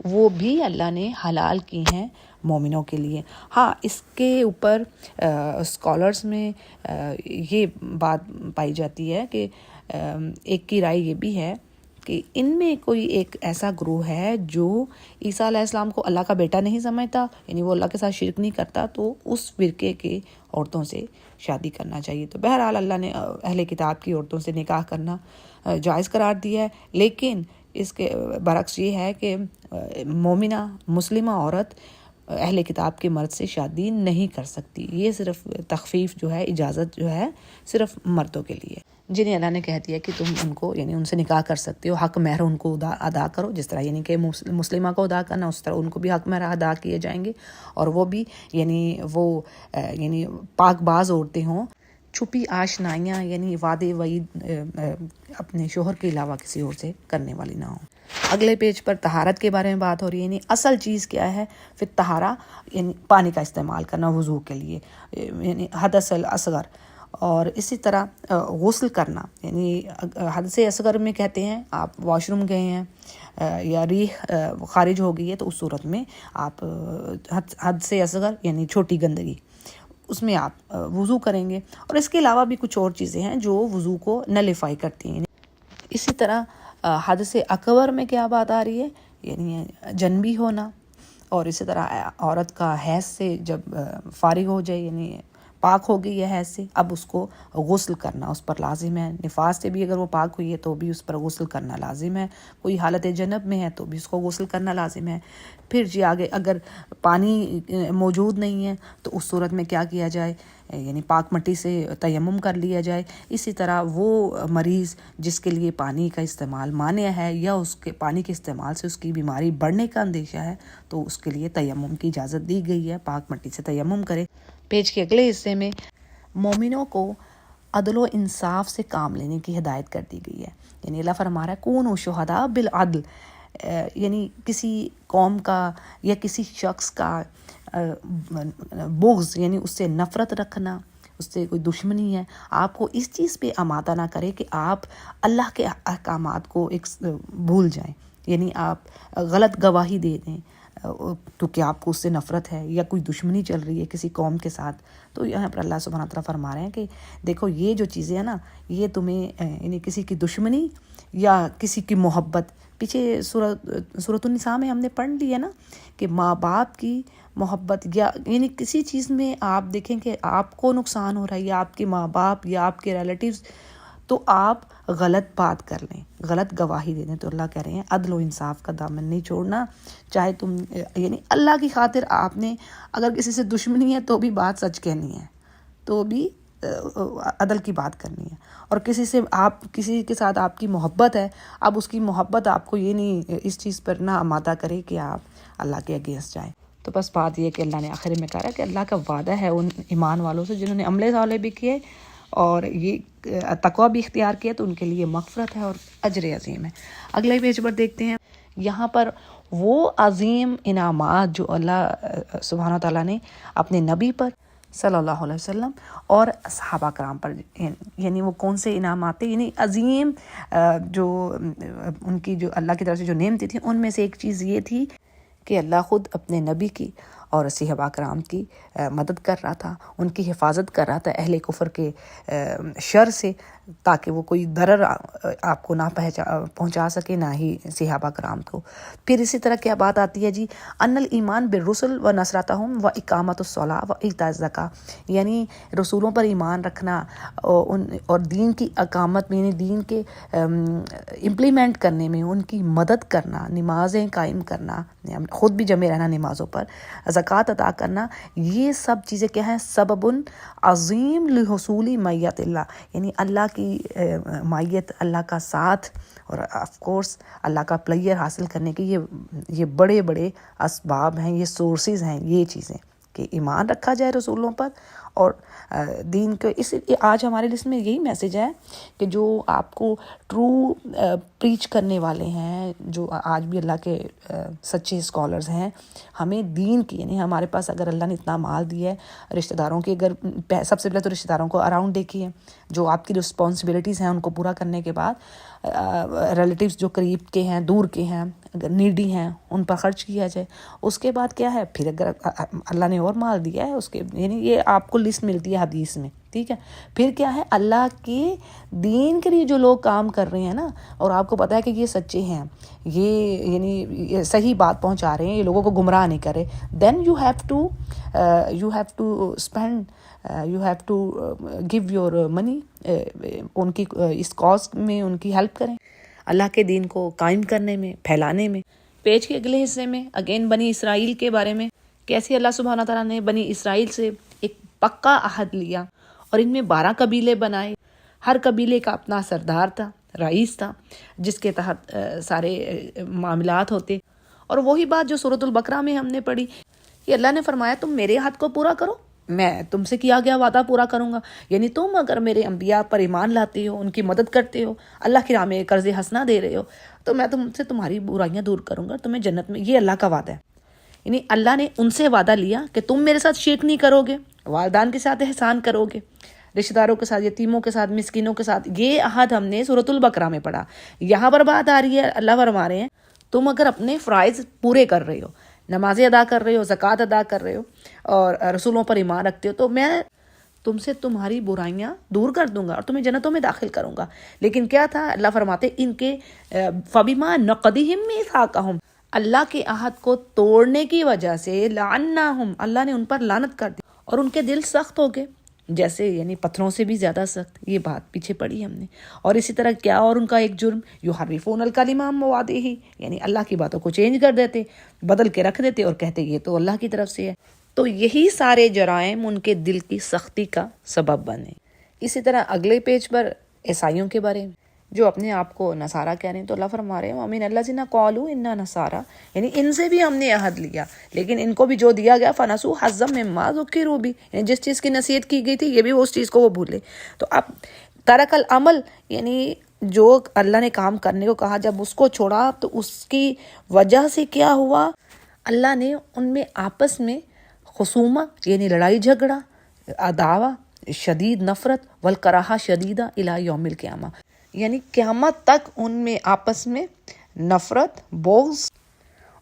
وہ بھی اللہ نے حلال کی ہیں مومنوں کے لیے. ہاں، اس کے اوپر اسکالرز میں یہ بات پائی جاتی ہے کہ ایک کی رائے یہ بھی ہے کہ ان میں کوئی ایک ایسا گروہ ہے جو عیسیٰ علیہ السلام کو اللہ کا بیٹا نہیں سمجھتا، یعنی وہ اللہ کے ساتھ شرک نہیں کرتا، تو اس فرقے کے عورتوں سے شادی کرنا چاہیے. تو بہرحال اللہ نے اہل کتاب کی عورتوں سے نکاح کرنا جائز قرار دیا ہے، لیکن اس کے برعکس یہ ہے کہ مومنہ مسلمہ عورت اہل کتاب کے مرد سے شادی نہیں کر سکتی. یہ صرف تخفیف جو ہے، اجازت جو ہے صرف مردوں کے لیے، جنہیں اللہ نے کہہ دیا کہ تم ان کو یعنی ان سے نکاح کر سکتے ہو، حق مہر ان کو ادا کرو، جس طرح یعنی کہ مسلمہ کو ادا کرنا اس طرح ان کو بھی حق مہر ادا کیے جائیں گے، اور وہ بھی یعنی پاک باز عورتیں ہوں، چھپی آشنائیاں یعنی وعدے وعید اپنے شوہر کے علاوہ کسی اور سے کرنے والی نہ ہوں. اگلے پیج پر طہارت کے بارے میں بات ہو رہی ہے، یعنی اصل چیز کیا ہے پھر طہارہ، یعنی پانی کا استعمال کرنا وضو کے لیے، یعنی حدث الاصغر، اور اسی طرح غسل کرنا، یعنی حدث اصغر میں کہتے ہیں آپ واش روم گئے ہیں یا ریح خارج ہو گئی ہے تو اس صورت میں آپ حدث اصغر یعنی چھوٹی گندگی اس میں آپ وضو کریں گے. اور اس کے علاوہ بھی کچھ اور چیزیں ہیں جو وضو کو نلیفائی کرتی ہیں. اسی طرح حدث اکبر میں کیا بات آ رہی ہے، یعنی جنبی ہونا، اور اسی طرح عورت کا حیض سے جب فارغ ہو جائے یعنی پاک ہو گئی ہے حیض سے، اب اس کو غسل کرنا اس پر لازم ہے. نفاس سے بھی اگر وہ پاک ہوئی ہے تو بھی اس پر غسل کرنا لازم ہے. کوئی حالت جنب میں ہے تو بھی اس کو غسل کرنا لازم ہے. پھر جی آگے اگر پانی موجود نہیں ہے تو اس صورت میں کیا کیا جائے، یعنی پاک مٹی سے تیمم کر لیا جائے. اسی طرح وہ مریض جس کے لیے پانی کا استعمال مانع ہے یا اس کے پانی کے استعمال سے اس کی بیماری بڑھنے کا اندیشہ ہے تو اس کے لیے تیمم کی اجازت دی گئی ہے، پاک مٹی سے تیمم کرے. پیج کے اگلے حصے میں مومنوں کو عدل و انصاف سے کام لینے کی ہدایت کر دی گئی ہے. یعنی اللہ فرما رہا ہے کونوا شہداء بالعدل، یعنی کسی قوم کا یا کسی شخص کا بغض یعنی اس سے نفرت رکھنا، اس سے کوئی دشمنی ہے، آپ کو اس چیز پہ آمادہ نہ کرے کہ آپ اللہ کے احکامات کو ایک بھول جائیں، یعنی آپ غلط گواہی دے دیں تو کہ آپ کو اس سے نفرت ہے یا کوئی دشمنی چل رہی ہے کسی قوم کے ساتھ. تو یہاں پر اللہ سبحانہ تعالیٰ فرما رہے ہیں کہ دیکھو یہ جو چیزیں ہیں نا، یہ تمہیں یعنی کسی کی دشمنی یا کسی کی محبت، پیچھے سورۃ النساء میں ہم نے پڑھ لی ہے نا کہ ماں باپ کی محبت یا یعنی کسی چیز میں آپ دیکھیں کہ آپ کو نقصان ہو رہا ہے یا آپ کے ماں باپ یا آپ کے ریلیٹیوز، تو آپ غلط بات کر لیں، غلط گواہی دے دیں. تو اللہ کہہ رہے ہیں عدل و انصاف کا دامن نہیں چھوڑنا، چاہے تم یعنی اللہ کی خاطر آپ نے اگر کسی سے دشمنی ہے تو بھی بات سچ کہنی ہے، تو بھی عدل کی بات کرنی ہے. اور کسی کے ساتھ آپ کی محبت ہے، اب اس کی محبت آپ کو یہ نہیں اس چیز پر نہ آمادہ کرے کہ آپ اللہ کے اگینسٹ جائیں. تو بس بات یہ کہ اللہ نے آخر میں کہا کہ اللہ کا وعدہ ہے ان ایمان والوں سے جنہوں نے عمل صالح بھی کیے اور یہ تقوی بھی اختیار کیا، تو ان کے لیے مغفرت ہے اور اجر عظیم ہے. اگلے پیج پر دیکھتے ہیں، یہاں پر وہ عظیم انعامات جو اللہ سبحانہ تعالیٰ نے اپنے نبی پر صلی اللہ علیہ وسلم اور صحابہ کرام پر، یعنی وہ کون سے انعامات تھے، یعنی عظیم جو ان کی جو اللہ کی طرف سے جو نعمتیں تھیں، ان میں سے ایک چیز یہ تھی کہ اللہ خود اپنے نبی کی اور صحابہ کرام کی مدد کر رہا تھا، ان کی حفاظت کر رہا تھا اہل کفر کے شر سے، تاکہ وہ کوئی ضرر آپ کو نہ پہنچا سکے، نہ ہی صحابہ کرام کو۔ پھر اسی طرح کیا بات آتی ہے جی، ان الایمان بالرسل و نصرتہم و اقامت الصلاۃ و ایتاء الزکاۃ، یعنی رسولوں پر ایمان رکھنا اور دین کی اقامت میں، یعنی دین کے امپلیمنٹ کرنے میں ان کی مدد کرنا، نمازیں قائم کرنا، خود بھی جمع رہنا نمازوں پر، زکوٰۃ ادا کرنا، یہ سب چیزیں کیا ہیں؟ سبب عظیم لحصول معیت اللہ، یعنی اللہ کی معیت، اللہ کا ساتھ، اور آف کورس اللہ کا پلیئر حاصل کرنے کے یہ بڑے بڑے اسباب ہیں، یہ سورسز ہیں، یہ چیزیں کہ ایمان رکھا جائے رسولوں پر اور دین کو۔ اس آج ہمارے لسٹ میں یہی میسیج ہے کہ جو آپ کو ٹرو پریچ کرنے والے ہیں، جو آج بھی اللہ کے سچے اسکالرز ہیں، ہمیں دین کی، یعنی ہمارے پاس اگر اللہ نے اتنا مال دیا ہے، رشتہ داروں کی، اگر سب سے پہلے تو رشتہ داروں کو اراؤنڈ دیکھیے، جو آپ کی رسپانسبلٹیز ہیں ان کو پورا کرنے کے بعد ریلیٹیوز جو قریب کے ہیں، دور کے ہیں، اگر نیڈی ہیں، ان پر خرچ کیا جائے۔ اس کے بعد کیا ہے؟ پھر اگر اللہ نے اور مال دیا ہے، اس کے یعنی یہ آپ کو لسٹ ملتی ہے حدیث میں، ٹھیک ہے۔ پھر کیا ہے؟ اللہ کے دین کے لیے جو لوگ کام کر رہے ہیں نا، اور آپ کو پتہ ہے کہ یہ سچے ہیں، یہ یعنی یہ صحیح بات پہنچا رہے ہیں، یہ لوگوں کو گمراہ نہیں کرے، then you have to spend, you have to give your money, ان کی اس کاز میں ان کی ہیلپ کریں، اللہ کے دین کو قائم کرنے میں، پھیلانے میں۔ پیج کے اگلے حصے میں اگین بنی اسرائیل کے بارے میں، کیسے اللہ سبحانہ تعالیٰ نے بنی اسرائیل سے ایک پکا عہد لیا اور ان میں 12 قبیلے بنائے، ہر قبیلے کا اپنا سردار تھا، رئیس تھا، جس کے تحت سارے معاملات ہوتے۔ اور وہی بات جو سورۃ البقرہ میں ہم نے پڑھی کہ اللہ نے فرمایا تم میرے عہد کو پورا کرو، میں تم سے کیا گیا وعدہ پورا کروں گا، یعنی تم اگر میرے انبیاء پر ایمان لاتے ہو، ان کی مدد کرتے ہو، اللہ کی راہ میں قرض حسنہ دے رہے ہو، تو میں تم سے تمہاری برائیاں دور کروں گا، تمہیں جنت میں، یہ اللہ کا وعدہ ہے۔ یعنی اللہ نے ان سے وعدہ لیا کہ تم میرے ساتھ شرک نہیں کرو گے، والدین کے ساتھ احسان کرو گے، رشتہ داروں کے ساتھ، یتیموں کے ساتھ، مسکینوں کے ساتھ، یہ عہد ہم نے سورۃ البقرہ میں پڑھا۔ یہاں پر بات آ رہی ہے، اللہ فرما رہے ہیں تم اگر اپنے فرائض پورے کر رہے ہو، نمازیں ادا کر رہے ہو، زکوٰۃ ادا کر رہے ہو، اور رسولوں پر ایمان رکھتے ہو، تو میں تم سے تمہاری برائیاں دور کر دوں گا اور تمہیں جنتوں میں داخل کروں گا۔ لیکن کیا تھا؟ اللہ فرماتے ان کے فَبِمَا نَقْضِهِم مِّيثَاقَهُم، اللہ کے عہد کو توڑنے کی وجہ سے، لعناہم، اللہ نے ان پر لعنت کر دی اور ان کے دل سخت ہو گئے، جیسے یعنی پتھروں سے بھی زیادہ سخت۔ یہ بات پیچھے پڑھی ہم نے۔ اور اسی طرح کیا اور ان کا ایک جرم، یحرفون الکلم عن مواضعہ، یعنی اللہ کی باتوں کو چینج کر دیتے، بدل کے رکھ دیتے اور کہتے یہ تو اللہ کی طرف سے ہے۔ تو یہی سارے جرائم ان کے دل کی سختی کا سبب بنے۔ اسی طرح اگلے پیج پر عیسائیوں کے بارے میں، جو اپنے آپ کو نصارہ کہہ رہے ہیں، تو اللہ فرما رہے ہیں وَمِنَ الَّذِينَ قَالُوا إِنَّا نَصَارَىٰ، یعنی ان سے بھی ہم نے عہد لیا، لیکن ان کو بھی جو دیا گیا فَنَسُوا حَظًّا مِّمَّا ذُكِّرُوا بِهِ، یعنی جس چیز کی نصیحت کی گئی تھی، یہ بھی اس چیز کو وہ بھولے۔ تو اب ترک العمل، یعنی جو اللہ نے کام کرنے کو کہا، جب اس کو چھوڑا تو اس کی وجہ سے کیا ہوا؟ اللہ نے ان میں آپس میں خصومہ، یعنی لڑائی جھگڑا، عداوہ، شدید نفرت، والکراہہ شدیدہ الی یوم القیامہ، یعنی قیامت تک ان میں آپس میں نفرت، بغض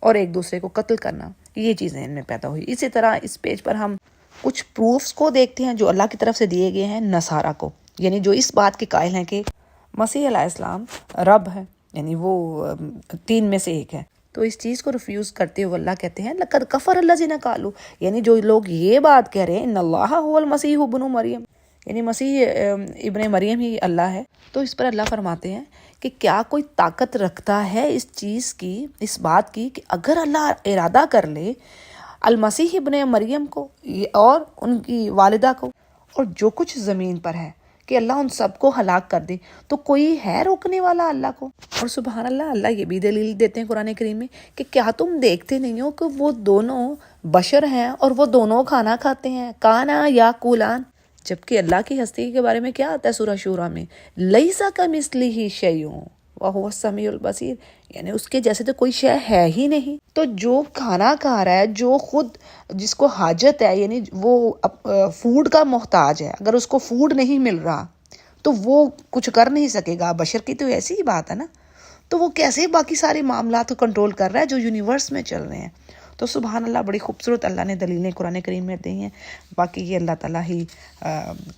اور ایک دوسرے کو قتل کرنا، یہ چیزیں ان میں پیدا ہوئی۔ اسی طرح اس پیج پر ہم کچھ پروفز کو دیکھتے ہیں جو اللہ کی طرف سے دیے گئے ہیں نصارہ کو، یعنی جو اس بات کے قائل ہیں کہ مسیح علیہ السلام رب ہے، یعنی وہ 3 میں سے ایک ہے۔ تو اس چیز کو ریفیوز کرتے ہوئے اللہ کہتے ہیں لقد کفر الذین قالوا، یعنی جو لوگ یہ بات کہہ رہے ہیں ان اللہ هو المسیح ابن مریم، یعنی مسیح ابن مریم ہی اللہ ہے، تو اس پر اللہ فرماتے ہیں کہ کیا کوئی طاقت رکھتا ہے اس چیز کی، اس بات کی، کہ اگر اللہ ارادہ کر لے المسیح ابن مریم کو اور ان کی والدہ کو اور جو کچھ زمین پر ہے، کہ اللہ ان سب کو ہلاک کر دے، تو کوئی ہے روکنے والا اللہ کو؟ اور سبحان اللہ، اللہ یہ بھی دلیل دیتے ہیں قرآن کریم میں کہ کیا تم دیکھتے نہیں ہو کہ وہ دونوں بشر ہیں اور وہ دونوں کھانا کھاتے ہیں، کانا یا کولان، جبکہ اللہ کی ہستی کے بارے میں کیا آتا ہے سورہ شورا میں، لیسا کمثلہ شیء وہو السمیع البصیر، یعنی اس کے جیسے تو کوئی شے ہے ہی نہیں۔ تو جو کھانا کھا رہا ہے، جو خود جس کو حاجت ہے، یعنی وہ فوڈ کا محتاج ہے، اگر اس کو فوڈ نہیں مل رہا تو وہ کچھ کر نہیں سکے گا، بشر کی تو ایسی ہی بات ہے نا، تو وہ کیسے باقی سارے معاملات کو کنٹرول کر رہا ہے جو یونیورس میں چل رہے ہیں؟ تو سبحان اللہ، بڑی خوبصورت اللہ نے دلیلیں قرآن کریم میں دی ہیں. باقی یہ اللہ تعالیٰ ہی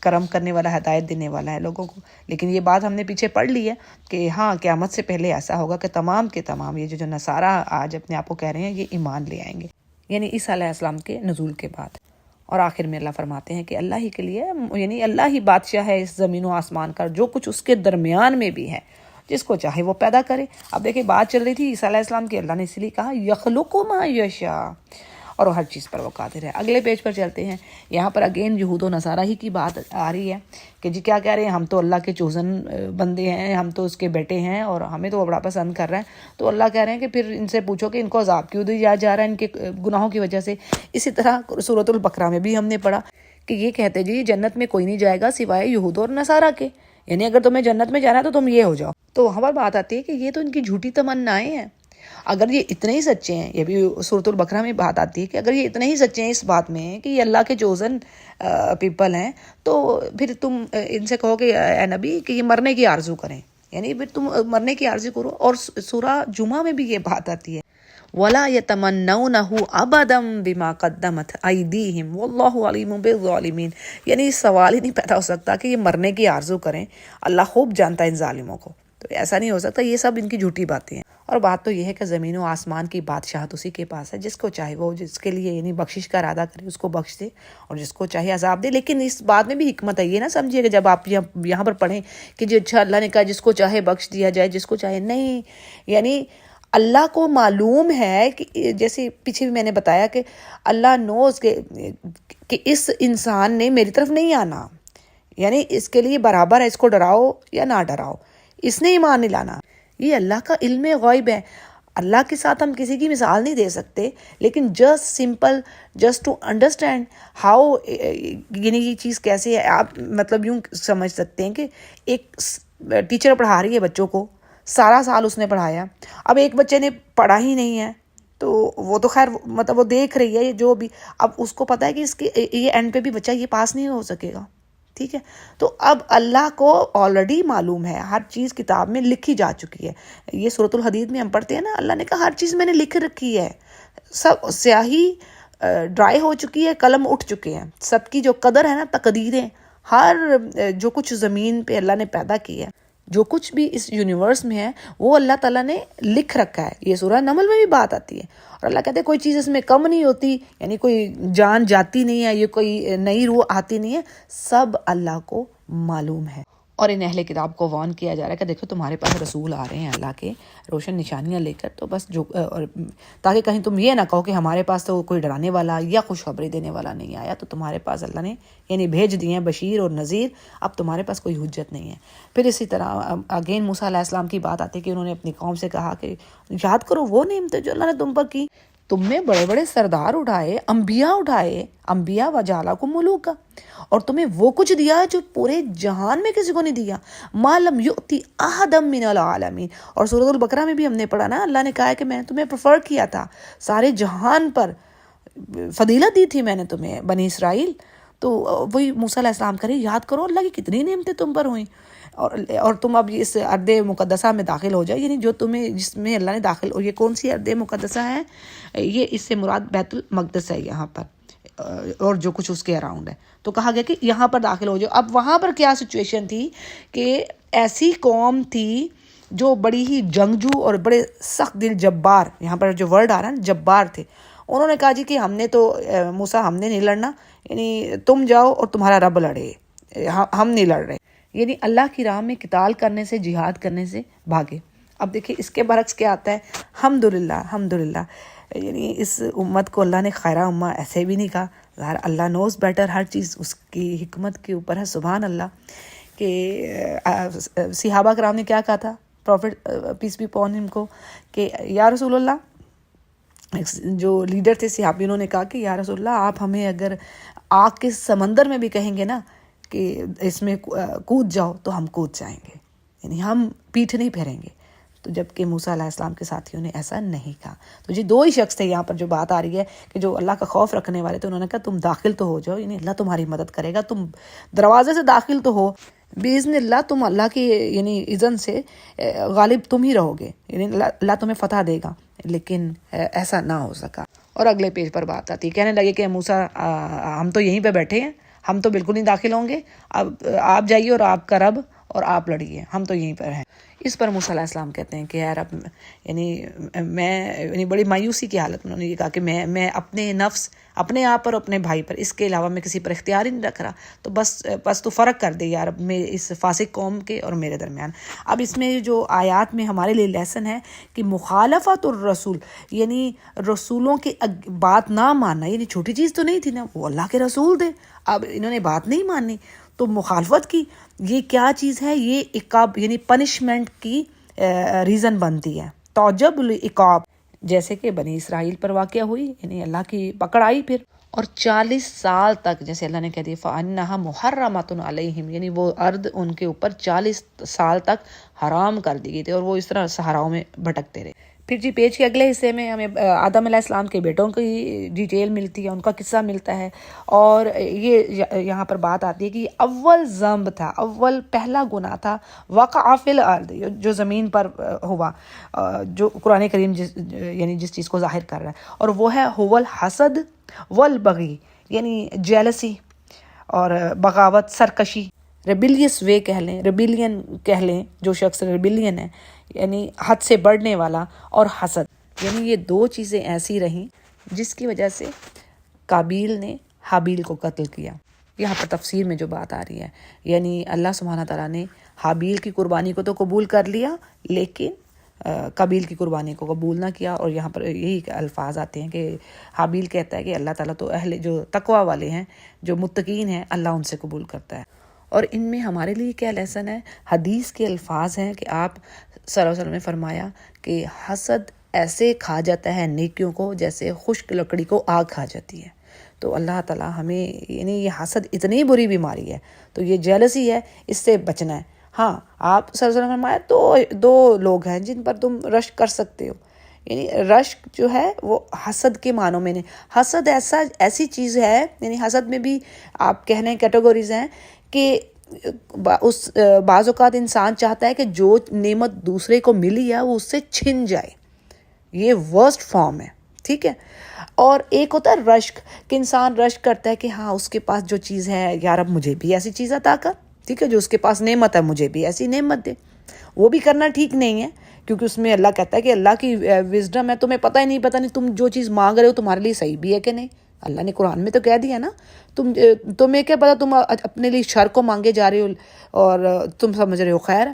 کرم کرنے والا، ہدایت دینے والا ہے لوگوں کو. لیکن یہ بات ہم نے پیچھے پڑھ لی ہے کہ ہاں قیامت سے پہلے ایسا ہوگا کہ تمام کے تمام یہ جو نصارہ آج اپنے آپ کو کہہ رہے ہیں یہ ایمان لے آئیں گے، یعنی عیسیٰ علیہ السلام کے نزول کے بعد. اور آخر میں اللہ فرماتے ہیں کہ اللہ ہی کے لیے، یعنی اللہ ہی بادشاہ ہے اس زمین و آسمان کا، جو کچھ اس کے درمیان میں بھی ہے، جس کو چاہے وہ پیدا کرے. اب دیکھیں بات چل رہی تھی عیسیٰ علیہ السلام کی، اللہ نے اس لیے کہا یخلق ما یشاء، اور ہر چیز پر وہ قادر ہے. اگلے پیج پر چلتے ہیں. یہاں پر اگین یہود و نصارہ ہی کی بات آ رہی ہے کہ جی کیا کہہ رہے ہیں، ہم تو اللہ کے چوزن بندے ہیں، ہم تو اس کے بیٹے ہیں اور ہمیں تو وہ بڑا پسند کر رہا ہے. تو اللہ کہہ رہے ہیں کہ پھر ان سے پوچھو کہ ان کو عذاب کیوں دیا جا رہا ہے ان کے گناہوں کی وجہ سے. اسی طرح سورۃ البقرہ میں بھی ہم نے پڑھا کہ یہ کہتے جی جنت میں کوئی نہیں جائے گا سوائے یہود اور نصارہ کے، یعنی اگر تمہیں جنت میں جانا ہے تو تم یہ ہو جاؤ. تو وہاں پر بات آتی ہے کہ یہ تو ان کی جھوٹی تمنائیں ہیں. اگر یہ اتنے ہی سچے ہیں، یہ بھی سورۃ البقرہ میں بات آتی ہے کہ اگر یہ اتنے ہی سچے ہیں اس بات میں کہ یہ اللہ کے چوزن پیپل ہیں، تو پھر تم ان سے کہو کہ اے نبی کہ یہ مرنے کی آرزو کریں، یعنی پھر تم مرنے کی آرزو کرو. اور سورہ جمعہ میں بھی یہ بات آتی ہے وَلَا يَتَمَنَّوْنَهُ أَبَدًا بِمَا قَدَّمَتْ أَيْدِيهِمْ وَاللَّهُ عَلِيمٌ بِالظَّالِمِينَ. یعنی سوال ہی نہیں پیدا ہو سکتا کہ یہ مرنے کی آرزو کریں، اللہ خوب جانتا ہے ان ظالموں کو. تو ایسا نہیں ہو سکتا، یہ سب ان کی جھوٹی باتیں ہیں. اور بات تو یہ ہے کہ زمین و آسمان کی بادشاہت اسی کے پاس ہے، جس کو چاہے وہ جس کے لیے یعنی بخشش کا ارادہ کرے اس کو بخش دے، اور جس کو چاہے عذاب دے. لیکن اس بات میں بھی حکمت ہے، یہ نہ سمجھیے کہ جب آپ یہاں پر پڑھیں کہ جی اچھا اللہ نے کہا جس کو چاہے بخش دیا جائے، جس کو چاہے نہیں. یعنی اللہ کو معلوم ہے کہ جیسے پیچھے بھی میں نے بتایا کہ اللہ نوز کہ اس انسان نے میری طرف نہیں آنا، یعنی اس کے لیے برابر ہے، اس کو ڈراؤ یا نہ ڈراؤ، اس نے ایمان نہیں لانا. یہ اللہ کا علم غیب ہے. اللہ کے ساتھ ہم کسی کی مثال نہیں دے سکتے، لیکن جسٹ ٹو انڈرسٹینڈ ہاؤ، یعنی یہ چیز کیسے ہے. آپ مطلب یوں سمجھ سکتے ہیں کہ ایک ٹیچر پڑھا رہی ہے بچوں کو، سارا سال اس نے پڑھایا، اب ایک بچے نے پڑھا ہی نہیں ہے تو وہ تو خیر مطلب وہ دیکھ رہی ہے جو بھی، اب اس کو پتہ ہے کہ اس کے یہ اینڈ پہ بھی بچہ یہ پاس نہیں ہو سکے گا. ٹھیک ہے، تو اب اللہ کو آلریڈی معلوم ہے، ہر چیز کتاب میں لکھی جا چکی ہے. یہ سورۃ الحدید میں ہم پڑھتے ہیں نا، اللہ نے کہا ہر چیز میں نے لکھ رکھی ہے، سب سیاہی ڈرائی ہو چکی ہے، قلم اٹھ چکے ہیں، سب کی جو قدر ہے نا، تقدیریں، ہر جو کچھ زمین پہ اللہ نے پیدا کی ہے، جو کچھ بھی اس یونیورس میں ہے وہ اللہ تعالیٰ نے لکھ رکھا ہے. یہ سورہ نمل میں بھی بات آتی ہے. اور اللہ کہتے ہیں کوئی چیز اس میں کم نہیں ہوتی، یعنی کوئی جان جاتی نہیں ہے، یہ کوئی نئی روح آتی نہیں ہے، سب اللہ کو معلوم ہے. اور ان اہل کتاب کو وارن کیا جا رہا ہے کہ دیکھو تمہارے پاس رسول آ رہے ہیں اللہ کے روشن نشانیاں لے کر، تو بس جو تاکہ کہیں تم یہ نہ کہو کہ ہمارے پاس تو کوئی ڈرانے والا یا خوشخبری دینے والا نہیں آیا. تو تمہارے پاس اللہ نے یعنی بھیج دیے ہیں بشیر اور نذیر، اب تمہارے پاس کوئی حجت نہیں ہے. پھر اسی طرح اگین موسیٰ علیہ السلام کی بات آتی ہے کہ انہوں نے اپنی قوم سے کہا کہ یاد کرو وہ نعمتیں جو اللہ نے تم پر کی، تم میں بڑے بڑے سردار اٹھائے، انبیاء وجعلکم ملوکا، اور تمہیں وہ کچھ دیا جو پورے جہان میں کسی کو نہیں دیا، ما لم یؤتی احدا من العالمین. اور سورۃ البقرہ میں بھی ہم نے پڑھا نا، اللہ نے کہا ہے کہ میں نے تمہیں پریفر کیا تھا، سارے جہان پر فضیلت دی تھی میں نے تمہیں بنی اسرائیل. تو وہی موسیٰ علیہ السلام کرے یاد کرو اللہ کی کتنی نعمتیں تم پر ہوئیں، اور تم اب اس ارض مقدسہ میں داخل ہو جائے، یعنی جو تمہیں جس میں اللہ نے داخل ہو. یہ کون سی ارض مقدسہ ہے؟ یہ اس سے مراد بیت المقدس ہے یہاں پر، اور جو کچھ اس کے اراؤنڈ ہے. تو کہا گیا کہ یہاں پر داخل ہو جاؤ. اب وہاں پر کیا سچویشن تھی کہ ایسی قوم تھی جو بڑی ہی جنگجو اور بڑے سخت دل جبار، یہاں پر جو ورڈ آ رہا ہے جبار تھے. انہوں نے کہا جی کہ ہم نے تو موسیٰ ہم نے نہیں لڑنا، یعنی تم جاؤ اور تمہارا رب لڑے، ہم نہیں لڑ رہے، یعنی اللہ کی راہ میں قتال کرنے سے، جہاد کرنے سے بھاگے. اب دیکھیں اس کے برعکس کیا آتا ہے، الحمدللہ، یعنی اس امت کو اللہ نے خیرہ امہ ایسے بھی نہیں کہا. اللہ نوز بیٹر، ہر چیز اس کی حکمت کے اوپر ہے. سبحان اللہ. کہ صحابہ کرام نے کیا کہا تھا profit piece be upon him کو کہ یا رسول اللہ، جو لیڈر تھے صحابی، انہوں نے کہا کہ یا رسول اللہ آپ ہمیں اگر آگ کے سمندر میں بھی کہیں گے نا کہ اس میں کود جاؤ تو ہم کود جائیں گے، یعنی ہم پیٹھ نہیں پھیریں گے. تو جب کہ موسیٰ علیہ السلام کے ساتھیوں نے ایسا نہیں کہا. تو جی دو ہی شخص تھے یہاں پر جو بات آ رہی ہے کہ جو اللہ کا خوف رکھنے والے تھے. انہوں نے کہا تم داخل تو ہو جاؤ، یعنی اللہ تمہاری مدد کرے گا، تم دروازے سے داخل تو ہو، باذن اللہ تم اللہ کی یعنی اذن سے غالب تم ہی رہو گے، یعنی اللہ تمہیں فتح دے گا. لیکن ایسا نہ ہو سکا۔ اور اگلے پیج پر بات آتی ہے، کہنے لگے کہ موسیٰ ہم تو یہیں پہ بیٹھے ہیں، ہم تو بالکل نہیں داخل ہوں گے، اب آپ جائیے اور آپ کا رب اور آپ لڑیے، ہم تو یہیں پر ہیں۔ اس پر موسیٰ علیہ السلام کہتے ہیں کہ یار اب میں بڑی مایوسی کی حالت میں انہوں نے یہ کہا کہ میں اپنے نفس، اپنے آپ پر، اپنے بھائی پر، اس کے علاوہ میں کسی پر اختیار ہی نہیں رکھ رہا، تو بس تو فرق کر دے یار میں اس فاسق قوم کے اور میرے درمیان۔ اب اس میں جو آیات میں ہمارے لیے لیسن ہے کہ مخالفت الرسول، یعنی رسولوں کی بات نہ ماننا، یعنی چھوٹی چیز تو نہیں تھی نا، وہ اللہ کے رسول تھے، اب انہوں نے بات نہیں مانی تو مخالفت کی، یہ کیا چیز ہے؟ یہ عقاب یعنی پنشمنٹ کی ریزن بنتی ہے، توجب العقاب، جیسے کہ بنی اسرائیل پر واقعہ ہوئی، یعنی اللہ کی پکڑ آئی پھر، اور 40 سال تک جیسے اللہ نے کہہ دیا فَأَنَّهَا مُحَرَّمَةٌ عَلَيْهِمْ، یعنی وہ ارض ان کے اوپر 40 سال تک حرام کر دی گئی تھی، اور وہ اس طرح صحراؤں میں بھٹکتے رہے۔ پھر جی پیج کے اگلے حصے میں ہمیں آدم علیہ السلام کے بیٹوں کی ڈیٹیل ملتی ہے، ان کا قصہ ملتا ہے، اور یہ یہاں پر بات آتی ہے کہ یہ اول ذنب تھا، اول پہلا گناہ تھا وقع فی الارض، جو زمین پر ہوا، جو قرآن کریم یعنی جس چیز کو ظاہر کر رہا ہے، اور وہ ہے هو الحسد والبغی، یعنی جیلسی اور بغاوت، سرکشی، ریبیلیس وے کہہ لیں، ریبیلین کہہ لیں، جو شخص ریبیلین ہے یعنی حد سے بڑھنے والا، اور حسد، یعنی یہ دو چیزیں ایسی رہیں جس کی وجہ سے قابیل نے حابیل کو قتل کیا۔ یہاں پر تفسیر میں جو بات آ رہی ہے، یعنی اللہ سبحانہ تعالیٰ نے حابیل کی قربانی کو تو قبول کر لیا، لیکن قابیل کی قربانی کو قبول نہ کیا، اور یہاں پر یہی الفاظ آتے ہیں کہ حابیل کہتا ہے کہ اللہ تعالیٰ تو اہل جو تقوی والے ہیں، جو متقین ہیں، اللہ ان سے قبول کرتا ہے۔ اور ان میں ہمارے لیے کیا لیسن ہے؟ حدیث کے الفاظ ہیں کہ آپ صلی اللہ علیہ وسلم نے فرمایا کہ حسد ایسے کھا جاتا ہے نیکیوں کو جیسے خشک لکڑی کو آگ کھا جاتی ہے۔ تو اللہ تعالیٰ ہمیں، یعنی یہ حسد اتنی بری بیماری ہے، تو یہ جیلسی ہے، اس سے بچنا ہے۔ ہاں، آپ صلی اللہ علیہ وسلم نے فرمایا تو دو لوگ ہیں جن پر تم رشک کر سکتے ہو، یعنی رشک جو ہے وہ حسد کے معنوں میں نہیں، حسد ایسی چیز ہے، یعنی حسد میں بھی آپ کہہ لیں کیٹیگوریز ہیں کہ بعض اوقات انسان چاہتا ہے کہ جو نعمت دوسرے کو ملی ہے وہ اس سے چھن جائے، یہ ورسٹ فارم ہے، ٹھیک ہے۔ اور ایک ہوتا ہے رشک، کہ انسان رشک کرتا ہے کہ ہاں اس کے پاس جو چیز ہے، یار اب مجھے بھی ایسی چیز عطا کر، ٹھیک ہے، جو اس کے پاس نعمت ہے مجھے بھی ایسی نعمت دے۔ وہ بھی کرنا ٹھیک نہیں ہے، کیونکہ اس میں اللہ کہتا ہے کہ اللہ کی وزڈم ہے، تمہیں پتہ نہیں تم جو چیز مانگ رہے ہو تمہارے لیے صحیح بھی ہے کہ نہیں۔ اللہ نے قرآن میں تو کہہ دیا نا، تمہیں کیا پتا تم اپنے لیے شر کو مانگے جا رہے ہو اور تم سمجھ رہے ہو خیر۔